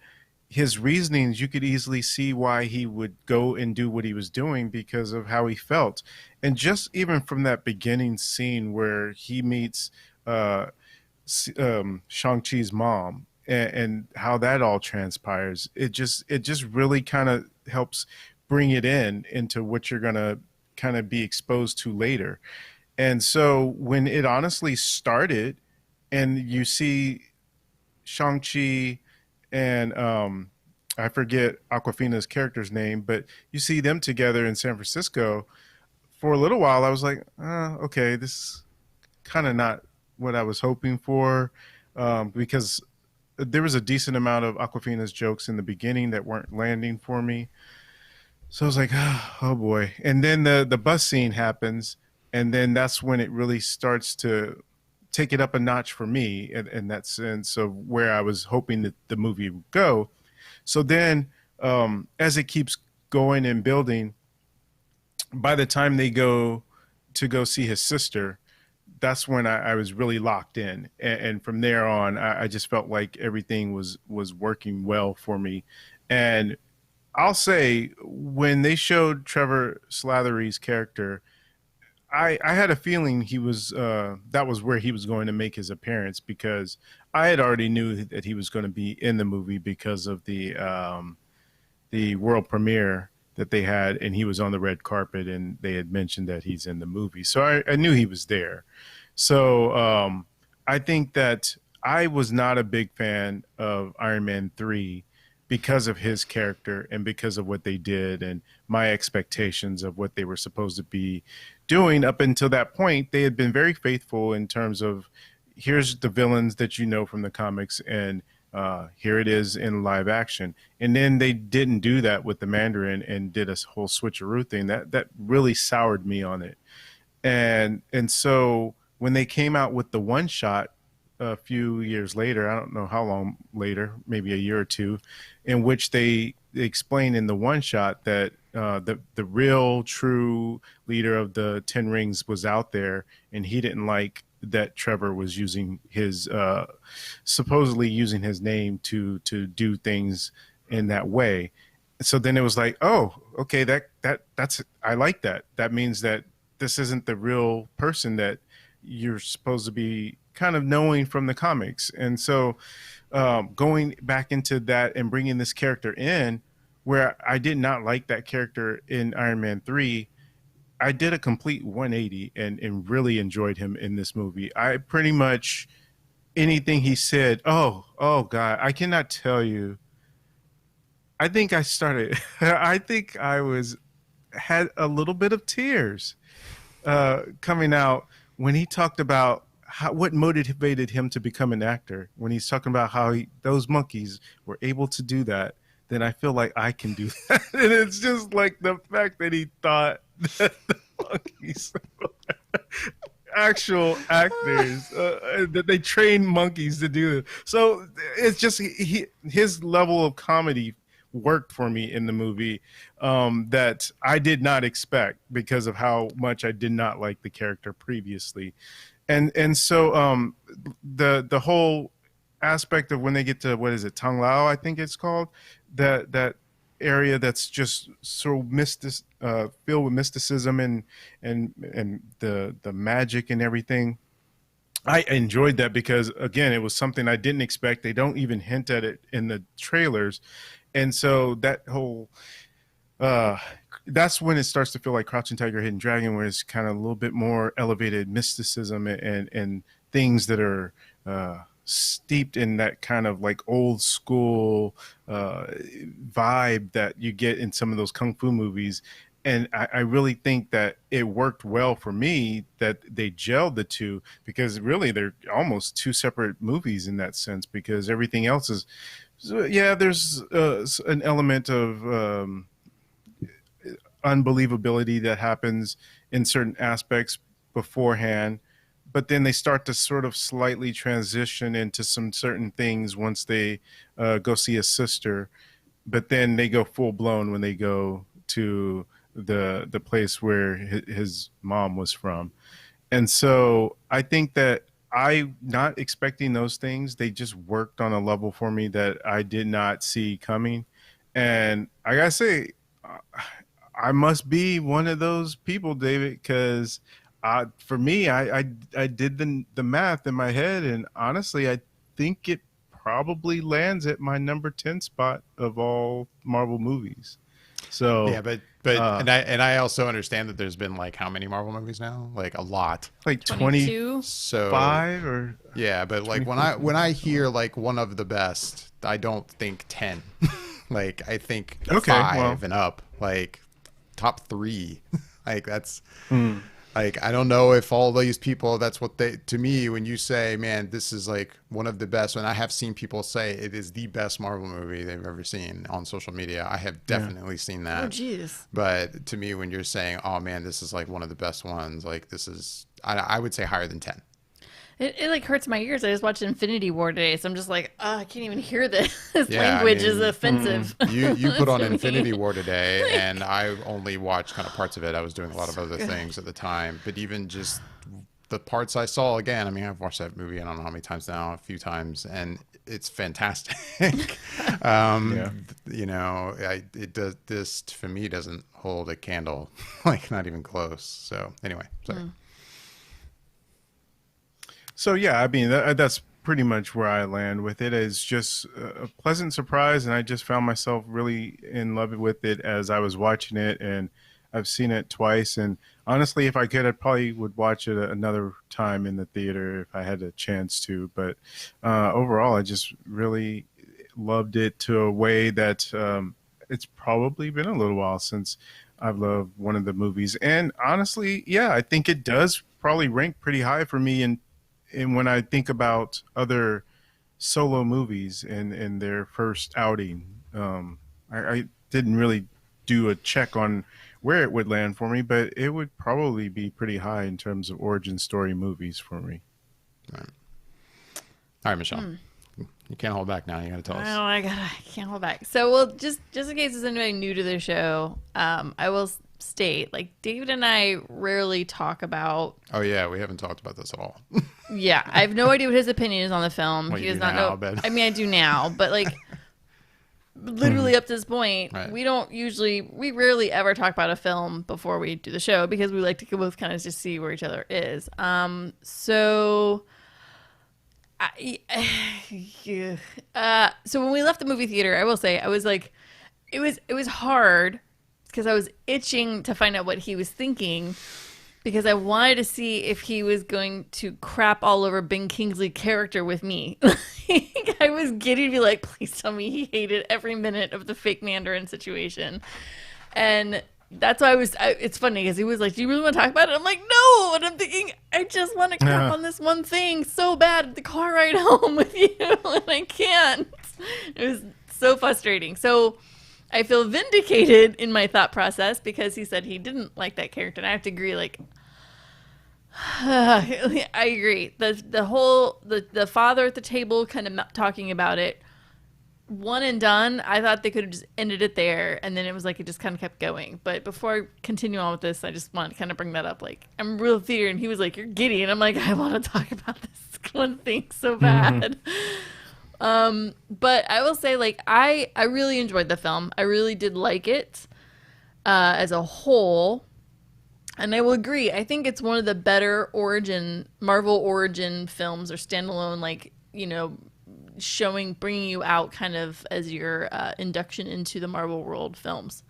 his reasonings, you could easily see why he would go and do what he was doing, because of how he felt. And just even from that beginning scene where he meets Shang-Chi's mom, and how that all transpires, it just really kind of helps bring it into what you're going to kind of be exposed to later. And so when it honestly started, and you see Shang-Chi and I forget Aquafina's character's name, but you see them together in San Francisco for a little while. I was like, okay, this is kind of not what I was hoping for, because there was a decent amount of Aquafina's jokes in the beginning that weren't landing for me. So I was like, oh boy. And then the bus scene happens, and then that's when it really starts to take it up a notch for me in that sense of where I was hoping that the movie would go. So then, as it keeps going and building, by the time they go to go see his sister, that's when I was really locked in, and from there on, I just felt like everything was working well for me. And I'll say, when they showed Trevor Slattery's character, I had a feeling he was that was where he was going to make his appearance, because I had already knew that he was going to be in the movie because of the world premiere that they had, and he was on the red carpet, and they had mentioned that he's in the movie, so I knew he was there. So I think that I was not a big fan of Iron Man 3 because of his character and because of what they did and my expectations of what they were supposed to be doing. Up until that point, they had been very faithful in terms of, here's the villains that you know from the comics, and here it is in live action. And then they didn't do that with the Mandarin and did a whole switcheroo thing that really soured me on it. And so when they came out with the one shot a few years later, I don't know how long later, maybe a year or two, in which they explain in the one shot that the real true leader of the Ten Rings was out there, and he didn't like that Trevor was using his supposedly using his name to do things in that way. So then it was like, oh, okay, that's I like that. That means that this isn't the real person that you're supposed to be kind of knowing from the comics. And so going back into that and bringing this character in, where I did not like that character in Iron Man 3, I did a complete 180 and really enjoyed him in this movie. I pretty much, anything he said, oh God, I cannot tell you. I think I started, I think I had a little bit of tears coming out when he talked about what motivated him to become an actor. When he's talking about how those monkeys were able to do that, then I feel like I can do that. And it's just like the fact that he thought that the monkeys actual actors, that they train monkeys to do it. So it's just his level of comedy worked for me in the movie, that I did not expect because of how much I did not like the character previously. And so the whole aspect of when they get to, what is it, Tang Lao, I think it's called, that area that's just so filled with mysticism and the magic and everything. I enjoyed that because, again, it was something I didn't expect. They don't even hint at it in the trailers. And so that whole that's when it starts to feel like Crouching Tiger, Hidden Dragon, where it's kind of a little bit more elevated mysticism and things that are steeped in that kind of like old school vibe that you get in some of those kung fu movies. And I really think that it worked well for me that they gelled the two, because really they're almost two separate movies in that sense, because everything else is, yeah, there's an element of unbelievability that happens in certain aspects beforehand, but then they start to sort of slightly transition into some certain things once they go see a sister, but then they go full blown when they go to the place where his mom was from. And so I think that I, not expecting those things, they just worked on a level for me that I did not see coming. And I gotta say, I must be one of those people, David, because for me, I did the math in my head, and honestly, I think it probably lands at my number 10 spot of all Marvel movies. So Yeah, but But and I also understand that there's been like how many Marvel movies now? Like a lot. Like 22? So 25 or yeah, but like when I hear like one of the best, I don't think 10. Like I think Okay, 5 and up. Like top 3. Like that's like I don't know if all these people, that's what they, to me, when you say, man, this is like one of the best, and I have seen people say it is the best Marvel movie they've ever seen on social media. I have definitely seen that. Oh, jeez. But to me, when you're saying, oh man, this is like one of the best ones, like this is, I would say higher than 10. It like hurts my ears. I just watched Infinity War today, so I'm just like, oh, I can't even hear this. This Yeah, language I mean, is offensive. You put on to me. Infinity War today, and I only watched kind of parts of it. I was doing a lot of other things at the time, but even just the parts I saw again, I mean, I've watched that movie I don't know how many times now, a few times, and it's fantastic. You know, it does, this for me doesn't hold a candle, like not even close. So anyway, sorry. So yeah, I mean that's pretty much where I land with it. It's just a pleasant surprise, and I just found myself really in love with it as I was watching it, and I've seen it twice. And honestly, if I could, I probably would watch it another time in the theater if I had a chance to. But overall, I just really loved it to a way that it's probably been a little while since I've loved one of the movies. And honestly, yeah, I think it does probably rank pretty high for me and when I think about other solo movies in their first outing, I didn't really do a check on where it would land for me, but it would probably be pretty high in terms of origin story movies for me. All right, Michelle. You can't hold back now. You got to tell us. Oh my god, I can't hold back. So, well, just in case there's anybody new to the show, I will state, like, David and I rarely talk about. Oh yeah, we haven't talked about this at all. Yeah, I have no idea what his opinion is on the film. Well, He you does do not now, know. but- I mean, I do now, but like, literally up to this point, Right. we rarely ever talk about a film before we do the show because we like to both kind of just see where each other is. So. So when we left the movie theater, I will say I was like, it was hard because I was itching to find out what he was thinking because I wanted to see if he was going to crap all over Ben Kingsley's character with me. I was getting to be like, please tell me he hated every minute of the fake Mandarin situation, and that's why it's funny because he was like, do you really want to talk about it? I'm like, no. And I'm thinking, I just want to crap on this one thing so bad, the car ride home with you. And I can't. It was so frustrating. So I feel vindicated in my thought process because he said he didn't like that character. And I have to agree, like, I agree. The father at the table kind of talking about it, one and done. I thought they could have just ended it there, and then it was like it just kind of kept going. But before I continue on with this, I just want to kind of bring that up. Like, I'm real theater, and he was like, "You're giddy," and I'm like, "I want to talk about this one thing so bad." But I will say, like, I really enjoyed the film. I really did like it as a whole, and I will agree. I think it's one of the better Marvel origin films or standalone, like, you know, bringing you out kind of as your induction into the Marvel world films.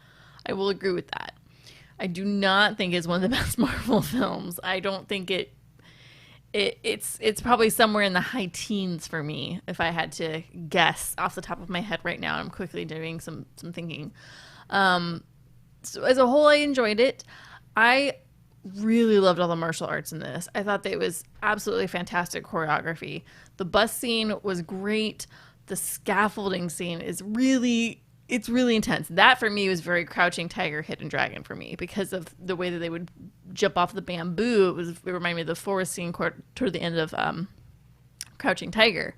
I will agree with that. I do not think it's one of the best Marvel films. I don't think it's probably somewhere in the high teens for me if I had to guess off the top of my head right now. I'm quickly doing some thinking. So as a whole, I enjoyed it. I really loved all the martial arts in this. I thought that it was absolutely fantastic choreography. The bus scene was great. The scaffolding scene is really intense. That for me was very Crouching Tiger, Hidden Dragon for me because of the way that they would jump off the bamboo. It reminded me of the forest scene toward the end of Crouching Tiger.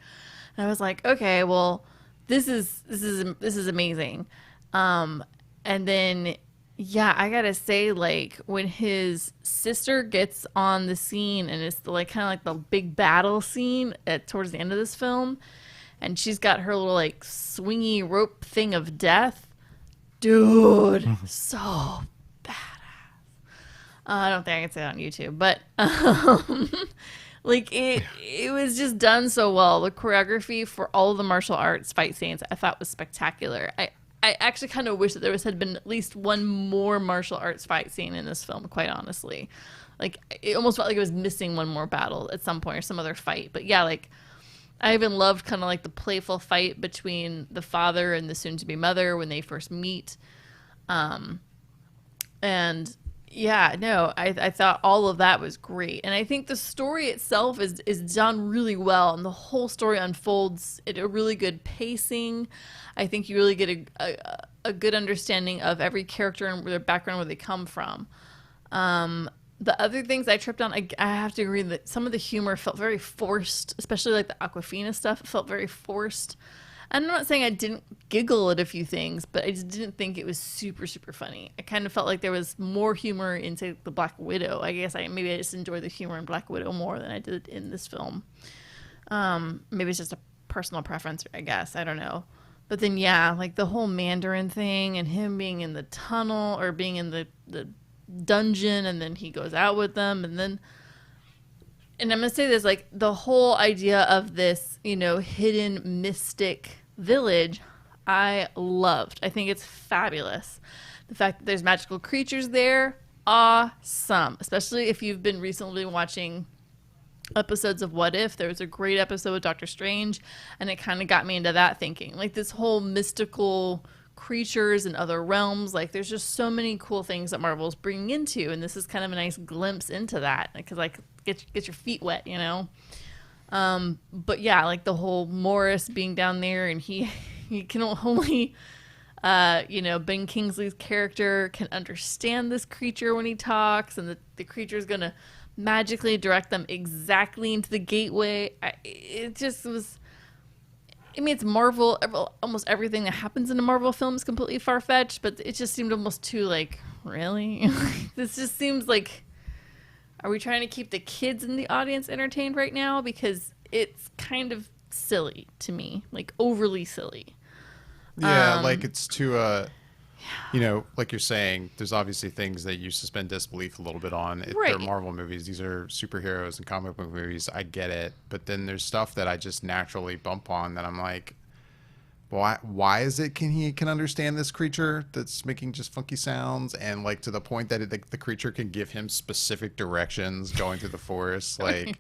And I was like, okay, well, this is amazing. And then yeah, I gotta say, like, when his sister gets on the scene and it's like kind of like the big battle scene towards the end of this film, and she's got her little like swingy rope thing of death, dude, so badass. I don't think I can say it on YouTube, but like it was just done so well. The choreography for all of the martial arts fight scenes I thought was spectacular. I actually kind of wish that had been at least one more martial arts fight scene in this film, quite honestly. Like, it almost felt like it was missing one more battle at some point or some other fight. But yeah, like, I even loved kind of like the playful fight between the father and the soon-to-be mother when they first meet. And yeah, no, I thought all of that was great. And I think the story itself is done really well. And the whole story unfolds at a really good pacing. I think you really get a good understanding of every character and their background, where they come from. The other things I tripped on, I have to agree that some of the humor felt very forced, especially like the Aquafina stuff. It felt very forced. And I'm not saying I didn't giggle at a few things, but I just didn't think it was super, super funny. I kind of felt like there was more humor in, say, the Black Widow. I guess maybe I just enjoyed the humor in Black Widow more than I did in this film. Maybe it's just a personal preference, I guess. I don't know. But then, yeah, like the whole Mandarin thing and him being in the tunnel or being in the dungeon, and then he goes out with them, and I'm gonna say this, like the whole idea of this, hidden mystic village, I loved. I think it's fabulous. The fact that there's magical creatures there, awesome. Especially if you've been recently watching episodes of What If. There was a great episode with Doctor Strange, and it kind of got me into that thinking, like this whole mystical creatures and other realms. Like, there's just so many cool things that Marvel's bringing into, and this is kind of a nice glimpse into that, because like get your feet wet, but yeah, like the whole Morris being down there, and he can only Ben Kingsley's character can understand this creature when he talks, and the creature is gonna magically direct them exactly into the gateway. It just was, I mean, it's Marvel. Almost everything that happens in a Marvel film is completely far-fetched, but it just seemed almost too, like, really? This just seems like, are we trying to keep the kids in the audience entertained right now? Because it's kind of silly to me, like overly silly. Yeah, like it's too, like you're saying, there's obviously things that you suspend disbelief a little bit on. Right. They're Marvel movies. These are superheroes and comic book movies. I get it. But then there's stuff that I just naturally bump on that I'm like, why is it he can understand this creature that's making just funky sounds, and like to the point that the creature can give him specific directions going through the forest, like.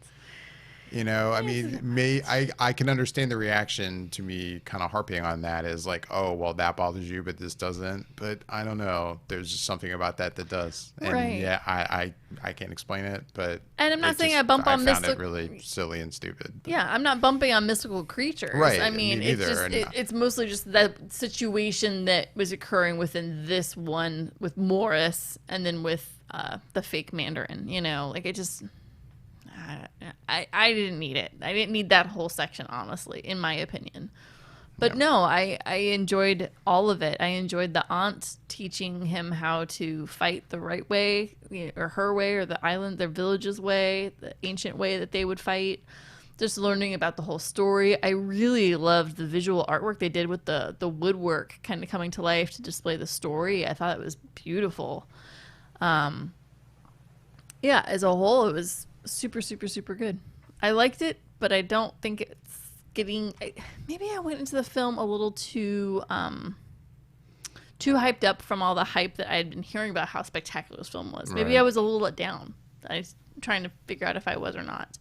I mean, I can understand the reaction to me kind of harping on that as like, oh, well, that bothers you, but this doesn't. But I don't know. There's just something about that does. And right. Yeah, I can't explain it, but. And I'm not saying I bump on mystical. I found it really silly and stupid. But. Yeah, I'm not bumping on mystical creatures. Right. I mean, it's just, it's mostly just that situation that was occurring within this one with Morris, and then with the fake Mandarin, like it just. I didn't need it. I didn't need that whole section, honestly, in my opinion. But no, I enjoyed all of it. I enjoyed the aunt teaching him how to fight the right way, or her way, or their village's way, the ancient way that they would fight. Just learning about the whole story. I really loved the visual artwork they did with the woodwork kind of coming to life to display the story. I thought it was beautiful. Yeah, as a whole, it was super, super, super good. I liked it, but I don't think it's getting. Maybe I went into the film a little too hyped up from all the hype that I had been hearing about how spectacular this film was. Maybe right. I was a little let down. I was trying to figure out if I was or not.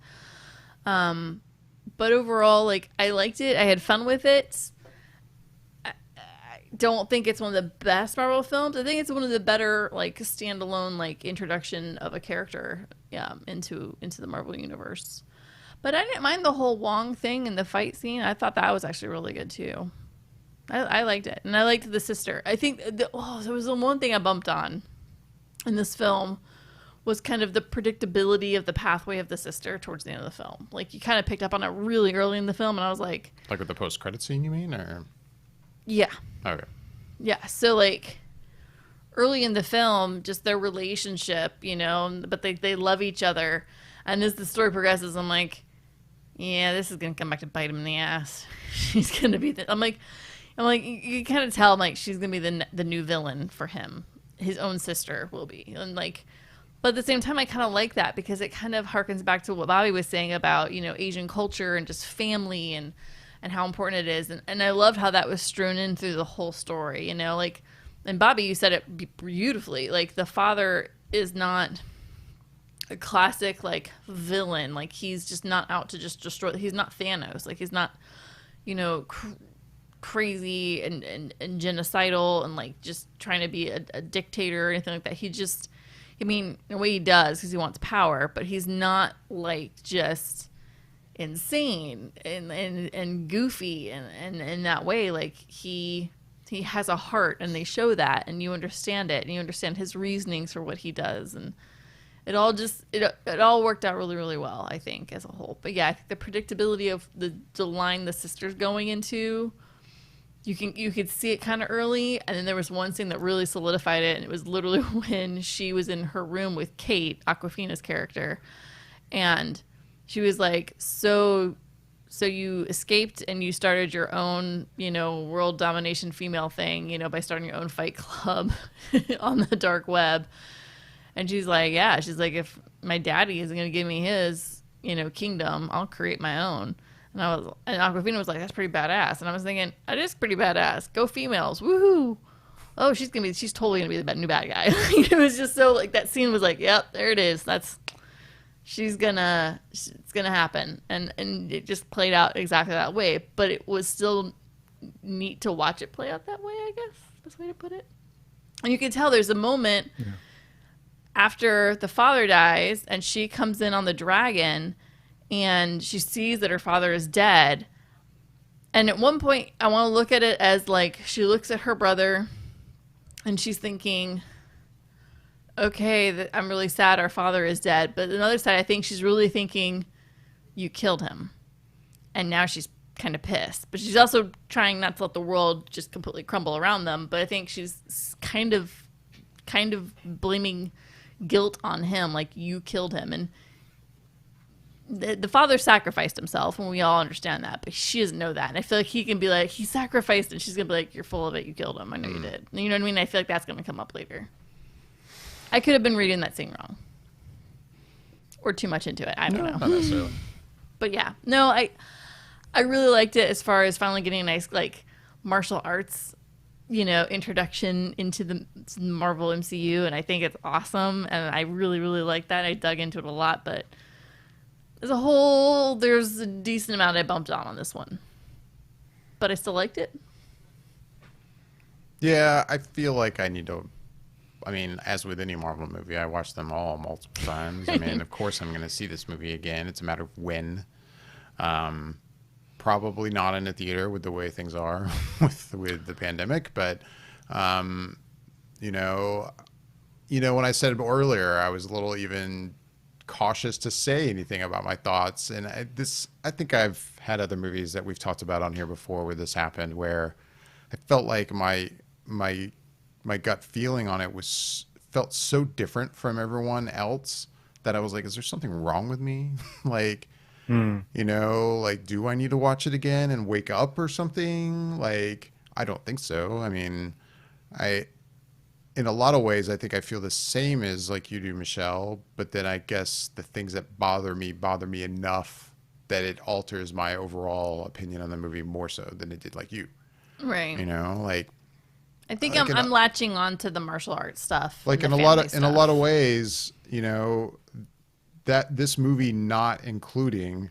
But overall, like, I liked it. I had fun with it. I don't think it's one of the best Marvel films. I think it's one of the better, like, standalone, like, introduction of a character into the Marvel universe. But I didn't mind the whole Wong thing and the fight scene. I thought that was actually really good too. I liked it, and I liked the sister. I think there was the one thing I bumped on in this film was kind of the predictability of the pathway of the sister towards the end of the film. Like, you kind of picked up on it really early in the film, and I was like, with the post-credit scene, you mean, or? Yeah. Okay. Yeah. So, like, early in the film, just their relationship, but they love each other. And as the story progresses, I'm like, yeah, this is going to come back to bite him in the ass. She's going to be I'm like, you kind of tell, like, she's going to be the new villain for him. His own sister will be. And, like, but at the same time, I kind of like that because it kind of harkens back to what Bobby was saying about, Asian culture and just family and and how important it is. And I loved how that was strewn in through the whole story, you know, like, and Bobby, you said it beautifully. Like, the father is not a classic, like, villain. Like, he's just not out to just destroy. He's not Thanos. Like, he's not, you know, crazy and genocidal and, like, just trying to be a dictator or anything like that. He just, I mean, in a way he does because he wants power, but he's not, like, just insane and goofy and in that way. Like, he has a heart, and they show that, and you understand it, and you understand his reasonings for what he does, and it all worked out really, really well, I think, as a whole. But yeah, I think the predictability of the line the sister's going into, you could see it kind of early, and then there was one scene that really solidified it, and it was literally when she was in her room with Kate, Awkwafina's character, and she was like, so you escaped and you started your own, you know, world domination female thing, you know, by starting your own fight club on the dark web. And she's like, yeah, she's like, if my daddy isn't going to give me his, you know, kingdom, I'll create my own. And Awkwafina was like, that's pretty badass. And I was thinking, it is pretty badass. Go females. Woohoo. Oh, she's totally going to be the new bad guy. It was just so, like, that scene was like, yep, there it is. It's gonna happen. And it just played out exactly that way. But it was still neat to watch it play out that way, I guess. Best way to put it. And you can tell there's a moment after the father dies and she comes in on the dragon and she sees that her father is dead. And at one point, I want to look at it as, like, she looks at her brother and she's thinking, okay, I'm really sad our father is dead. But on the other side, I think she's really thinking, you killed him. And now she's kind of pissed. But she's also trying not to let the world just completely crumble around them. But I think she's kind of blaming guilt on him, like, you killed him. And the father sacrificed himself, and we all understand that, but she doesn't know that. And I feel like he can be like, he sacrificed, and she's gonna be like, you're full of it, you killed him, I know you did. You know what I mean? I feel like that's gonna come up later. I could have been reading that scene wrong, or too much into it, I don't know. Not necessarily. But yeah, no, I really liked it as far as finally getting a nice, like, martial arts, you know, introduction into the Marvel MCU, and I think it's awesome, and I really, really like that. I dug into it a lot, but as a whole, there's a decent amount I bumped on this one. But I still liked it. Yeah, I feel like I need to, I mean, as with any Marvel movie, I watch them all multiple times. I mean, of course I'm going to see this movie again. It's a matter of when. Probably not in a theater with the way things are with the pandemic, but you know, when I said earlier, I was a little even cautious to say anything about my thoughts, and I think I've had other movies that we've talked about on here before where this happened, where I felt like my gut feeling on it felt so different from everyone else that I was like, is there something wrong with me? Like, you know, like, do I need to watch it again and wake up or something? Like, I don't think so. I mean, in a lot of ways, I think I feel the same as like you do, Michelle, but then I guess the things that bother me enough that it alters my overall opinion on the movie more so than it did like you. Right. You know, like, I think I'm latching on to the martial arts stuff. Like, in a lot of ways, you know, that this movie not including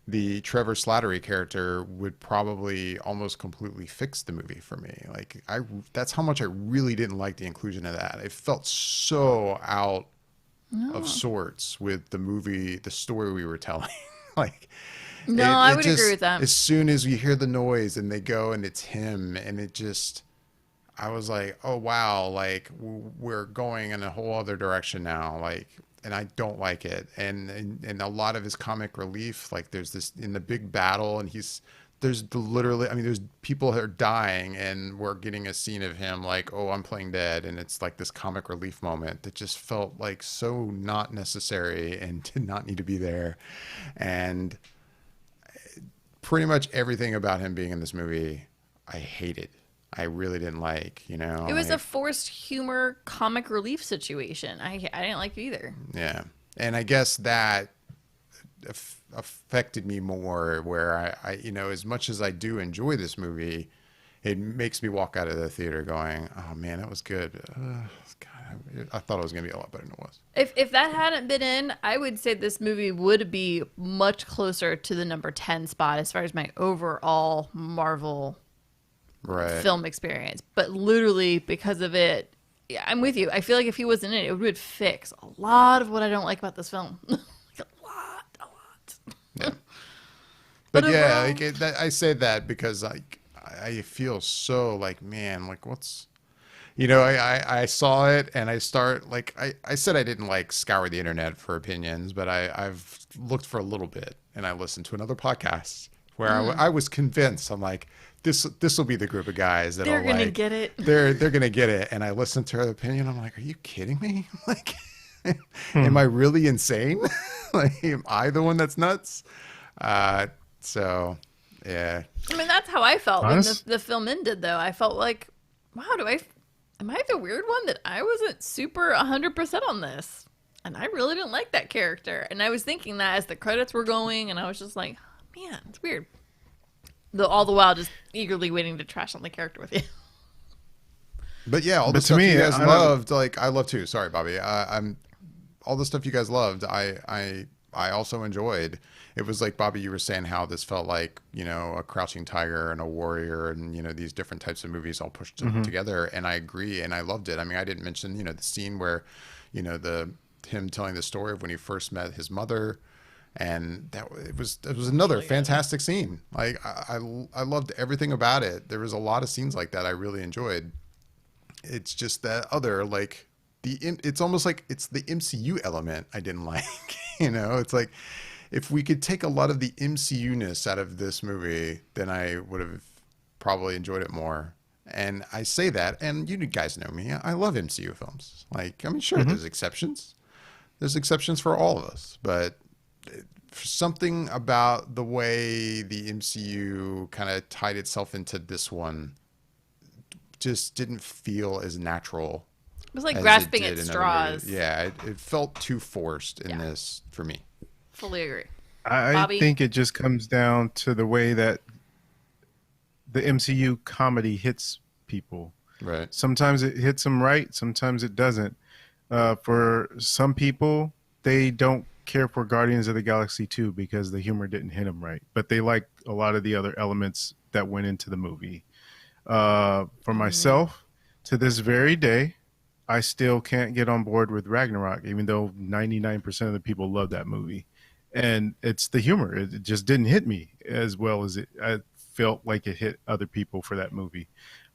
the Trevor Slattery character would probably almost completely fix the movie for me. Like, that's how much I really didn't like the inclusion of that. It felt so out of sorts with the movie, the story we were telling. Like, I would agree with that. As soon as you hear the noise and they go and it's him, and it just, I was like, oh wow, like, we're going in a whole other direction now. Like, and I don't like it. And a lot of his comic relief, like, there's this in the big battle, and there's people that are dying, and we're getting a scene of him like, oh, I'm playing dead, and it's like this comic relief moment that just felt like so not necessary and did not need to be there. And pretty much everything about him being in this movie, I hated. I really didn't like, you know. It was a forced humor comic relief situation. I didn't like it either. Yeah. And I guess that affected me more. Where I, you know, as much as I do enjoy this movie, it makes me walk out of the theater going, "Oh man, that was good." God, I thought it was going to be a lot better than it was. If that hadn't been in, I would say this movie would be much closer to the number 10 spot as far as my overall Marvel Right. film experience. But literally because of it, yeah, I'm with you. I feel like if he wasn't in it, it would fix a lot of what I don't like about this film. Like a lot. Yeah. But But yeah, overall- like I say that because like I feel so like, man, like what's, you know, I saw it and I start like I said I didn't like scour the internet for opinions, but I've looked for a little bit and I listened to another podcast where I was convinced. I'm like, this will be the group of guys that They're are gonna like get it. they're gonna get it. And I listened to her opinion. I'm like, are you kidding me? Like, am I really insane? Like, am I the one that's nuts? So yeah, I mean, that's how I felt when Honest- the film ended, though. I felt like, wow, am I the weird one that I wasn't super 100% on this? And I really didn't like that character. And I was thinking that as the credits were going, and I was just like, man, it's weird. All the while just eagerly waiting to trash on the character with you. but yeah, all the But to stuff me, you guys I don't- loved, like I love too. Sorry, Bobby. I'm all the stuff you guys loved. I also enjoyed. It was like Bobby, you were saying how this felt like, you know, a Crouching Tiger and a Warrior, and you know these different types of movies all pushed together. And I agree, and I loved it. I mean, I didn't mention, you know, the scene where, you know, him telling the story of when he first met his mother, and it was another fantastic scene. Like I loved everything about it. There was a lot of scenes like that I really enjoyed. It's just that other, like it's almost like it's the MCU element I didn't like. You know, it's like if we could take a lot of the MCU-ness out of this movie, then I would have probably enjoyed it more. And I say that, and you guys know me, I love MCU films. Like, I mean, sure, there's exceptions. There's exceptions for all of us, but something about the way the MCU kind of tied itself into this one just didn't feel as natural. It was like as it grasping did at in other movies. straws. Yeah, it felt too forced in Yeah. this for me. Fully agree. I Bobby? think it just comes down to the way that the MCU comedy hits people. Right. Sometimes it hits them right, sometimes it doesn't. For some people, they don't care for Guardians of the Galaxy 2 because the humor didn't hit them right, but they like a lot of the other elements that went into the movie. For myself, to this very day, I still can't get on board with Ragnarok, even though 99% of the people love that movie. And it's the humor. It just didn't hit me as well as I felt like it hit other people for that movie.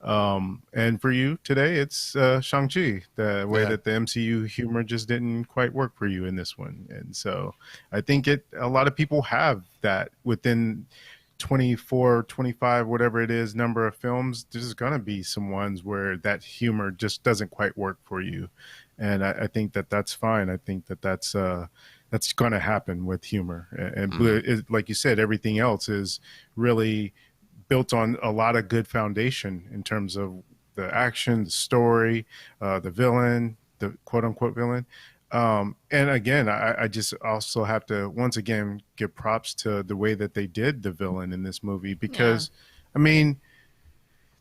And for you today, it's Shang-Chi, the way Yeah. that the MCU humor just didn't quite work for you in this one. And so I think a lot of people have that within 24, 25, whatever it is, number of films. There's going to be some ones where that humor just doesn't quite work for you. And I think that that's fine. I think that that's going to happen with humor. And like you said, everything else is really built on a lot of good foundation in terms of the action, the story, the villain, the quote unquote villain. And again, I just also have to once again give props to the way that they did the villain in this movie, because I mean,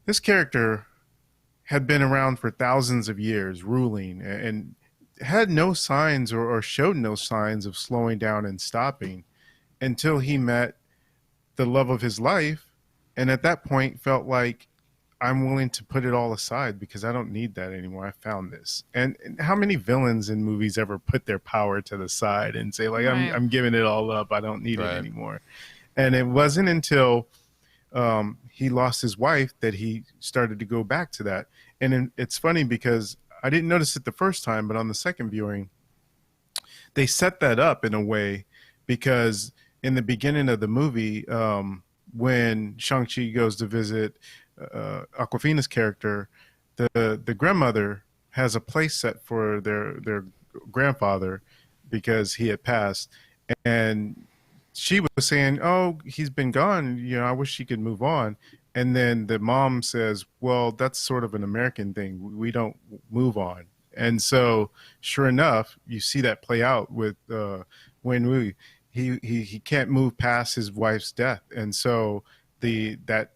this character had been around for thousands of years ruling and had no signs or showed no signs of slowing down and stopping until he met the love of his life. And at that point felt like, I'm willing to put it all aside because I don't need that anymore. I found this. And how many villains in movies ever put their power to the side and say like, Right. I'm giving it all up. I don't need Right. it anymore. And it wasn't until he lost his wife that he started to go back to that. And it's funny because I didn't notice it the first time, but on the second viewing, they set that up in a way because in the beginning of the movie, when Shang-Chi goes to visit Aquafina's character, the grandmother has a place set for their grandfather because he had passed, and she was saying, "Oh, he's been gone. You know, I wish she could move on." And then the mom says, "Well, that's sort of an American thing. We don't move on." And so, sure enough, you see that play out with Wayne Wu. he can't move past his wife's death, and so that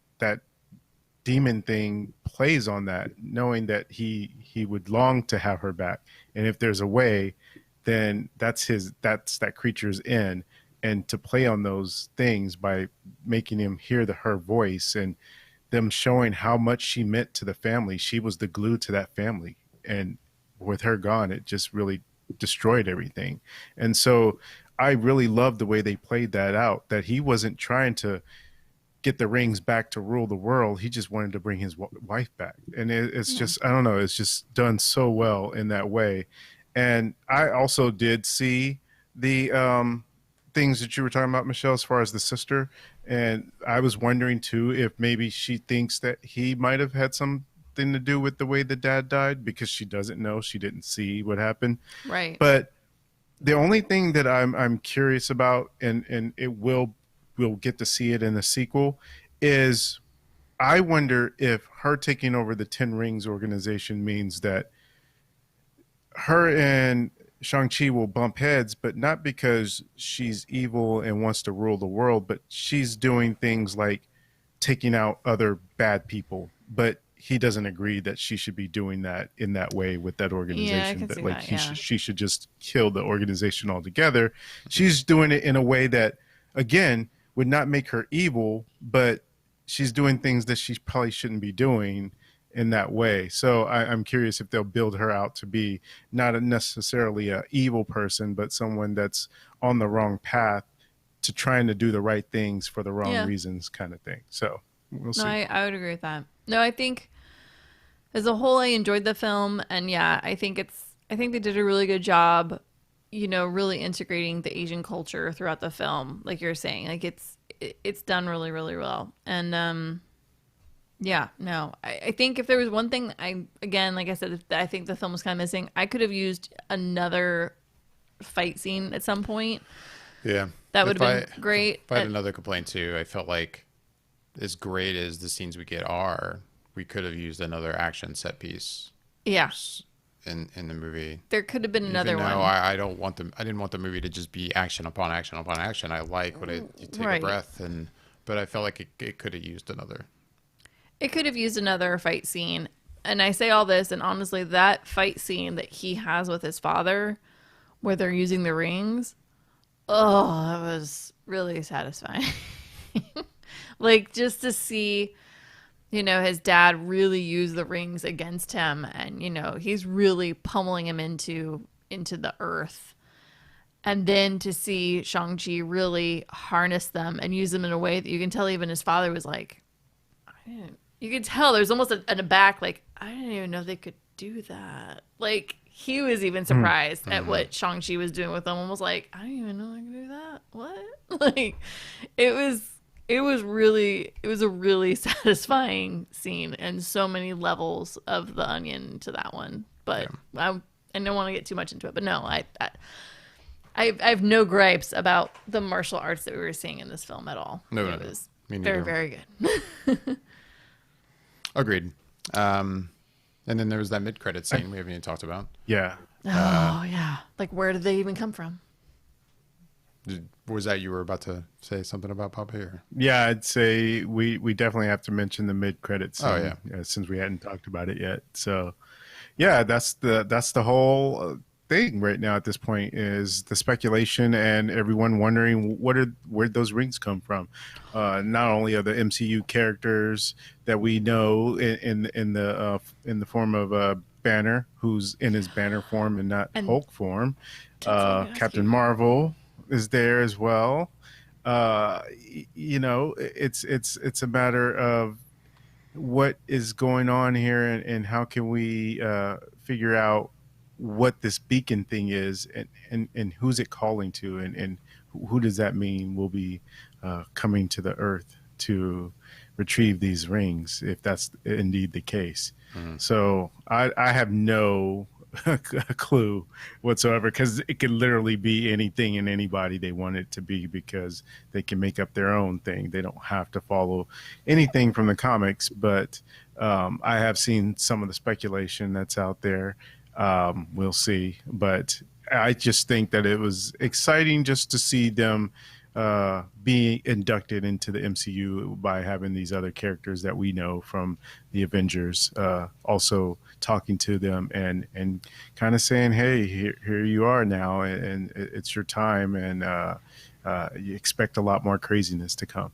demon thing plays on that, knowing that he would long to have her back, and if there's a way, then that's that creature's in, and to play on those things by making him hear her voice and them showing how much she meant to the family. She was the glue to that family, and with her gone, it just really destroyed everything. And so I really loved the way they played that out, that he wasn't trying to get the rings back to rule the world. He just wanted to bring his wife back. And it's just, I don't know, it's just done so well in that way. And I also did see the things that you were talking about, Michelle, as far as the sister. And I was wondering too, if maybe she thinks that he might have had something to do with the way the dad died, because she doesn't know, she didn't see what happened. Right. But the only thing that I'm curious about, and we'll get to see it in the sequel, is I wonder if her taking over the Ten Rings organization means that her and Shang-Chi will bump heads, but not because she's evil and wants to rule the world, but she's doing things like taking out other bad people. But he doesn't agree that she should be doing that in that way with that organization. Yeah, I can that see like that, yeah. she should just kill the organization altogether. She's doing it in a way that, again, would not make her evil, but she's doing things that she probably shouldn't be doing in that way. So I'm curious if they'll build her out to be not necessarily a evil person, but someone that's on the wrong path to trying to do the right things for the wrong reasons, kind of thing. So we'll see. No, I would agree with that. No, I think as a whole, I enjoyed the film, and yeah, I think they did a really good job, really integrating the Asian culture throughout the film, like you're saying. Like it's done really, really well. And yeah, no, I think if there was one thing, like I said, I think the film was kind of missing. I could have used another fight scene at some point. Yeah, that would have been great. If I had another complaint too, I felt like as great as the scenes we get are, we could have used another action set piece. Yeah. In the movie, there could have been another one. I didn't want the movie to just be action upon action upon action. I like when you take a breath, but I felt like it could have used another. It could have used another fight scene. And I say all this, and honestly, that fight scene that he has with his father, where they're using the rings, that was really satisfying. Like, just to see, his dad really use the rings against him, and, he's really pummeling him into the earth. And then to see Shang-Chi really harness them and use them in a way that you can tell even his father was like, you could tell there's almost a back, like, I didn't even know they could do that. Like, he was even surprised at what Shang-Chi was doing with them, and was like, I didn't even know I could do that. What? Like, it was a really satisfying scene, and so many levels of the onion to that one. But I don't want to get too much into it. But no, I have no gripes about the martial arts that we were seeing in this film at all. No, it was Me very, neither. very good. Agreed. And then there was that mid-credit scene we haven't even talked about. Yeah. Yeah. Like, where did they even come from? Was that you were about to say something about Poppy? Or? Yeah, I'd say we definitely have to mention the mid-credit scene. Oh, yeah. Since we hadn't talked about it yet. So, yeah, that's the whole thing right now at this point, is the speculation and everyone wondering where'd those rings come from. Not only are the MCU characters that we know in the form of Banner, who's in his Banner form and not Hulk form. Captain Marvel is there as well. It's a matter of what is going on here, and how can we figure out what this beacon thing is, and who's it calling to, and who does that mean will be coming to the earth to retrieve these rings, if that's indeed the case. So I have no clue whatsoever, because it could literally be anything and anybody they want it to be, because they can make up their own thing. They don't have to follow anything from the comics, but I have seen some of the speculation that's out there. We'll see, but I just think that it was exciting just to see them being inducted into the MCU by having these other characters that we know from the Avengers also talking to them and kind of saying, hey, here you are now, and it's your time, and you expect a lot more craziness to come.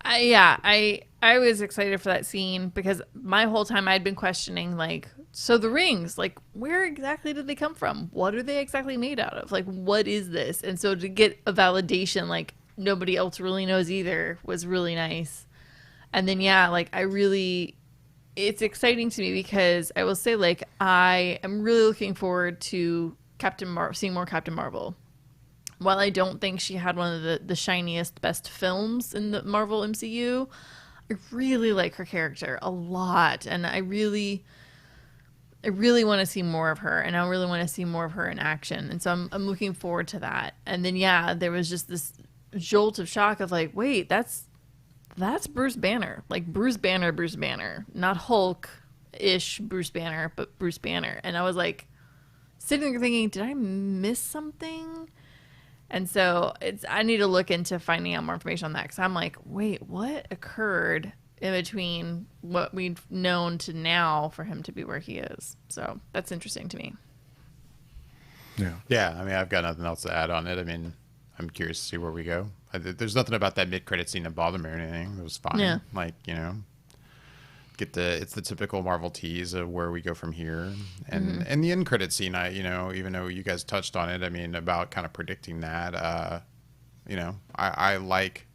I was excited for that scene because my whole time I'd been questioning, like, so the rings, like, where exactly did they come from? What are they exactly made out of? Like, what is this? And so to get a validation, like, nobody else really knows either, was really nice. And then, yeah, like, it's exciting to me because I will say, like, I am really looking forward to seeing more Captain Marvel. While I don't think she had one of the shiniest, best films in the Marvel MCU, I really like her character a lot. And I really want to see more of her, and I really want to see more of her in action. And so I'm looking forward to that. And then, yeah, there was just this jolt of shock of like, wait, that's Bruce Banner. Like Bruce Banner, not Hulk-ish Bruce Banner, but Bruce Banner. And I was like sitting there thinking, did I miss something? And so I need to look into finding out more information on that, because I'm like, wait, what occurred in between what we've known to now for him to be where he is? So that's interesting to me. Yeah. I mean, I've got nothing else to add on it. I mean, I'm curious to see where we go. There's nothing about that mid-credit scene that bothered me or anything. It was fine. Yeah. Like, you know, it's the typical Marvel tease of where we go from here, and the end credit scene. Even though you guys touched on it, I mean, about kind of predicting that. I liked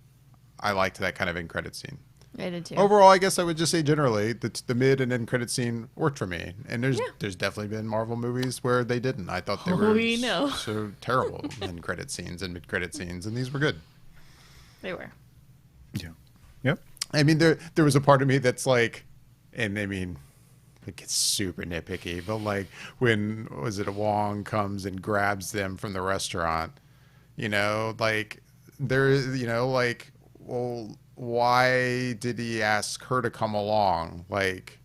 that kind of end credit scene. I did too. Overall, I guess I would just say generally the mid and end credit scene worked for me. And there's definitely been Marvel movies where they didn't. I thought they were so terrible end credit scenes and mid credit scenes, and these were good. They were. Yeah. Yep. I mean, there was a part of me that's like, and I mean, it gets super nitpicky, but like when Wong comes and grabs them from the restaurant, like well, why did he ask her to come along? Like,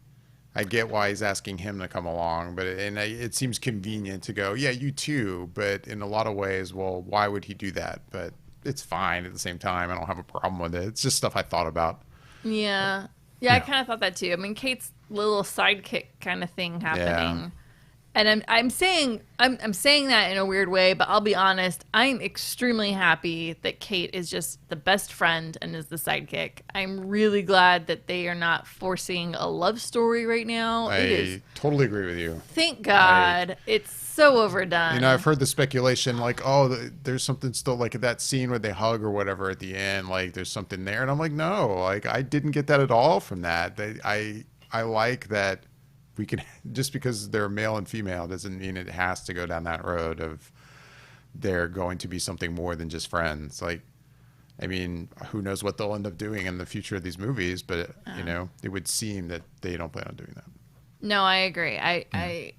I get why he's asking him to come along, but it seems convenient to go, yeah, you too. But in a lot of ways, well, why would he do that? But it's fine at the same time. I don't have a problem with it. It's just stuff I thought about. Yeah. Yeah, I kind of thought that too. I mean, Kate's little sidekick kind of thing happening. Yeah. And I'm saying that in a weird way, but I'll be honest, I'm extremely happy that Kate is just the best friend and is the sidekick. I'm really glad that they are not forcing a love story right now. I totally agree with you. Thank God. It's so overdone. I've heard the speculation like, oh, there's something still like that scene where they hug or whatever at the end, like there's something there. And I'm like, no, like I didn't get that at all from that. I like that. We can, just because they're male and female doesn't mean it has to go down that road of they're going to be something more than just friends. Like, I mean, who knows what they'll end up doing in the future of these movies, but it would seem that they don't plan on doing that. No, I agree.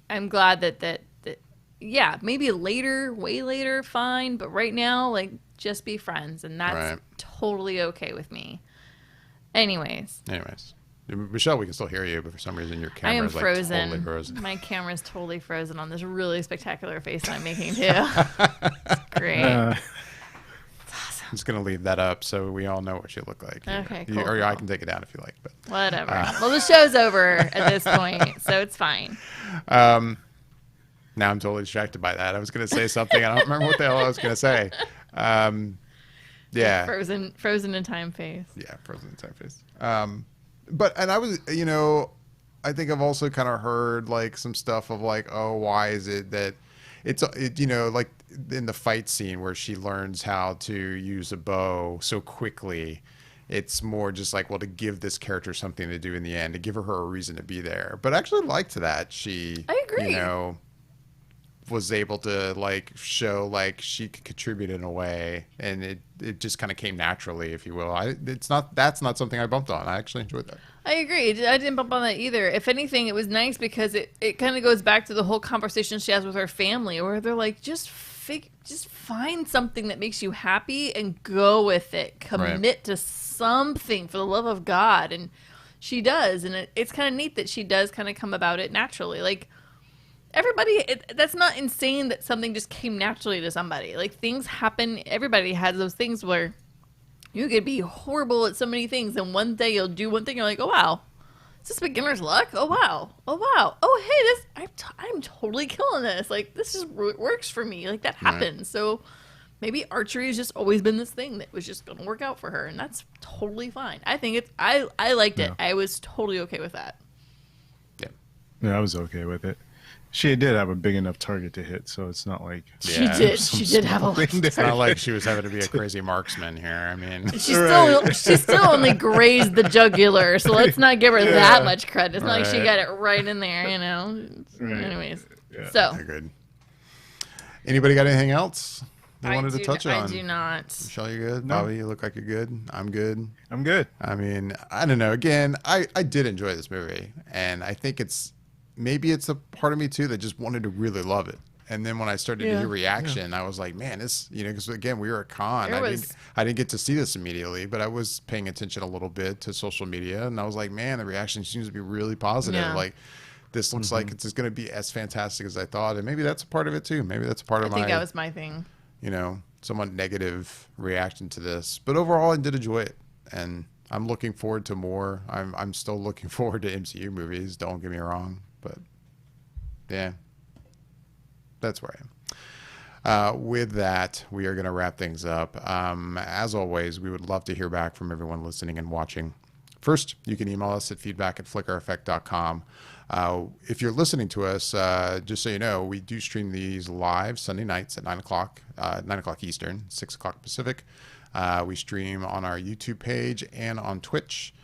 I'm glad that maybe later, way later, fine, but right now, like, just be friends, and that's totally okay with me. Anyways. Michelle, we can still hear you, but for some reason your camera is like totally frozen. My camera's totally frozen on this really spectacular face I'm making too. It's great. It's awesome. I'm just gonna leave that up so we all know what you look like. Okay, cool. Or I can take it down if you like, but whatever. Well, the show's over at this point, so it's fine. Now I'm totally distracted by that. I was gonna say something. I don't remember what the hell I was gonna say. Yeah. Frozen in time face. Yeah, frozen in time face. And I was, I think I've also kind of heard like some stuff of like, oh, why is it that like in the fight scene where she learns how to use a bow so quickly, it's more just like, well, to give this character something to do in the end, to give her a reason to be there. But I actually liked that I agree. Was able to like show like she could contribute in a way, and it just kind of came naturally, if you will. That's not something I bumped on. I actually enjoyed that. I agree. I didn't bump on that either. If anything, it was nice because it kind of goes back to the whole conversation she has with her family, where they're like, just find something that makes you happy and go with it. Commit to something for the love of God, and she does, and it's kind of neat that she does kind of come about it naturally. Like, that's not insane that something just came naturally to somebody. Like, things happen. Everybody has those things where you could be horrible at so many things, and one day you'll do one thing, you're like, oh, wow. Is this beginner's luck? Oh, wow. Oh, wow. Oh, hey, I'm totally killing this. Like, this just works for me. Like, that happens. Right. So maybe archery has just always been this thing that was just going to work out for her, and that's totally fine. I think I liked it. I was totally okay with that. Yeah, I was okay with it. She did have a big enough target to hit, so it's not like she did have a. It's not like she was having to be a crazy marksman here. I mean, she still only grazed the jugular, so let's not give her that much credit. It's not like she got it right in there, you know. Right. Anyways, so good. Anybody got anything else they wanted to touch on? I do not. Michelle, you good? No. Bobby, you look like you're good. I'm good. I'm good. I mean, I don't know. Again, I did enjoy this movie, and I think maybe it's a part of me too that just wanted to really love it. And then when I started to hear reaction, I was like, man, this, because again, we were at con. I didn't get to see this immediately, but I was paying attention a little bit to social media, and I was like, man, the reaction seems to be really positive. Yeah. Like, this looks like it's going to be as fantastic as I thought. And maybe that's a part of it too. Maybe that's a part of I think that was my thing. Somewhat negative reaction to this. But overall, I did enjoy it. And I'm looking forward to more. I'm still looking forward to MCU movies. Don't get me wrong. But yeah, that's where I am. With that, we are going to wrap things up. As always, we would love to hear back from everyone listening and watching. First, you can email us at feedback@flickereffect.com. If you're listening to us, just so you know, we do stream these live Sunday nights at 9 o'clock Eastern, 6 o'clock Pacific. We stream on our YouTube page and on Twitch.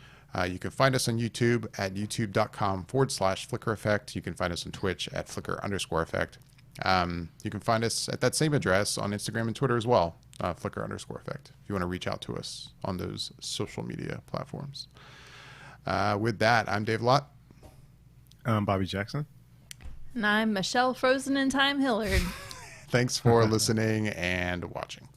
You can find us on YouTube at youtube.com/Flicker Effect. You can find us on Twitch at Flicker_Effect. You can find us at that same address on Instagram and Twitter as well, Flicker_Effect, if you want to reach out to us on those social media platforms. With that, I'm Dave Lott. I'm Bobby Jackson. And I'm Michelle Frozen in Time Hillard. Thanks for listening and watching.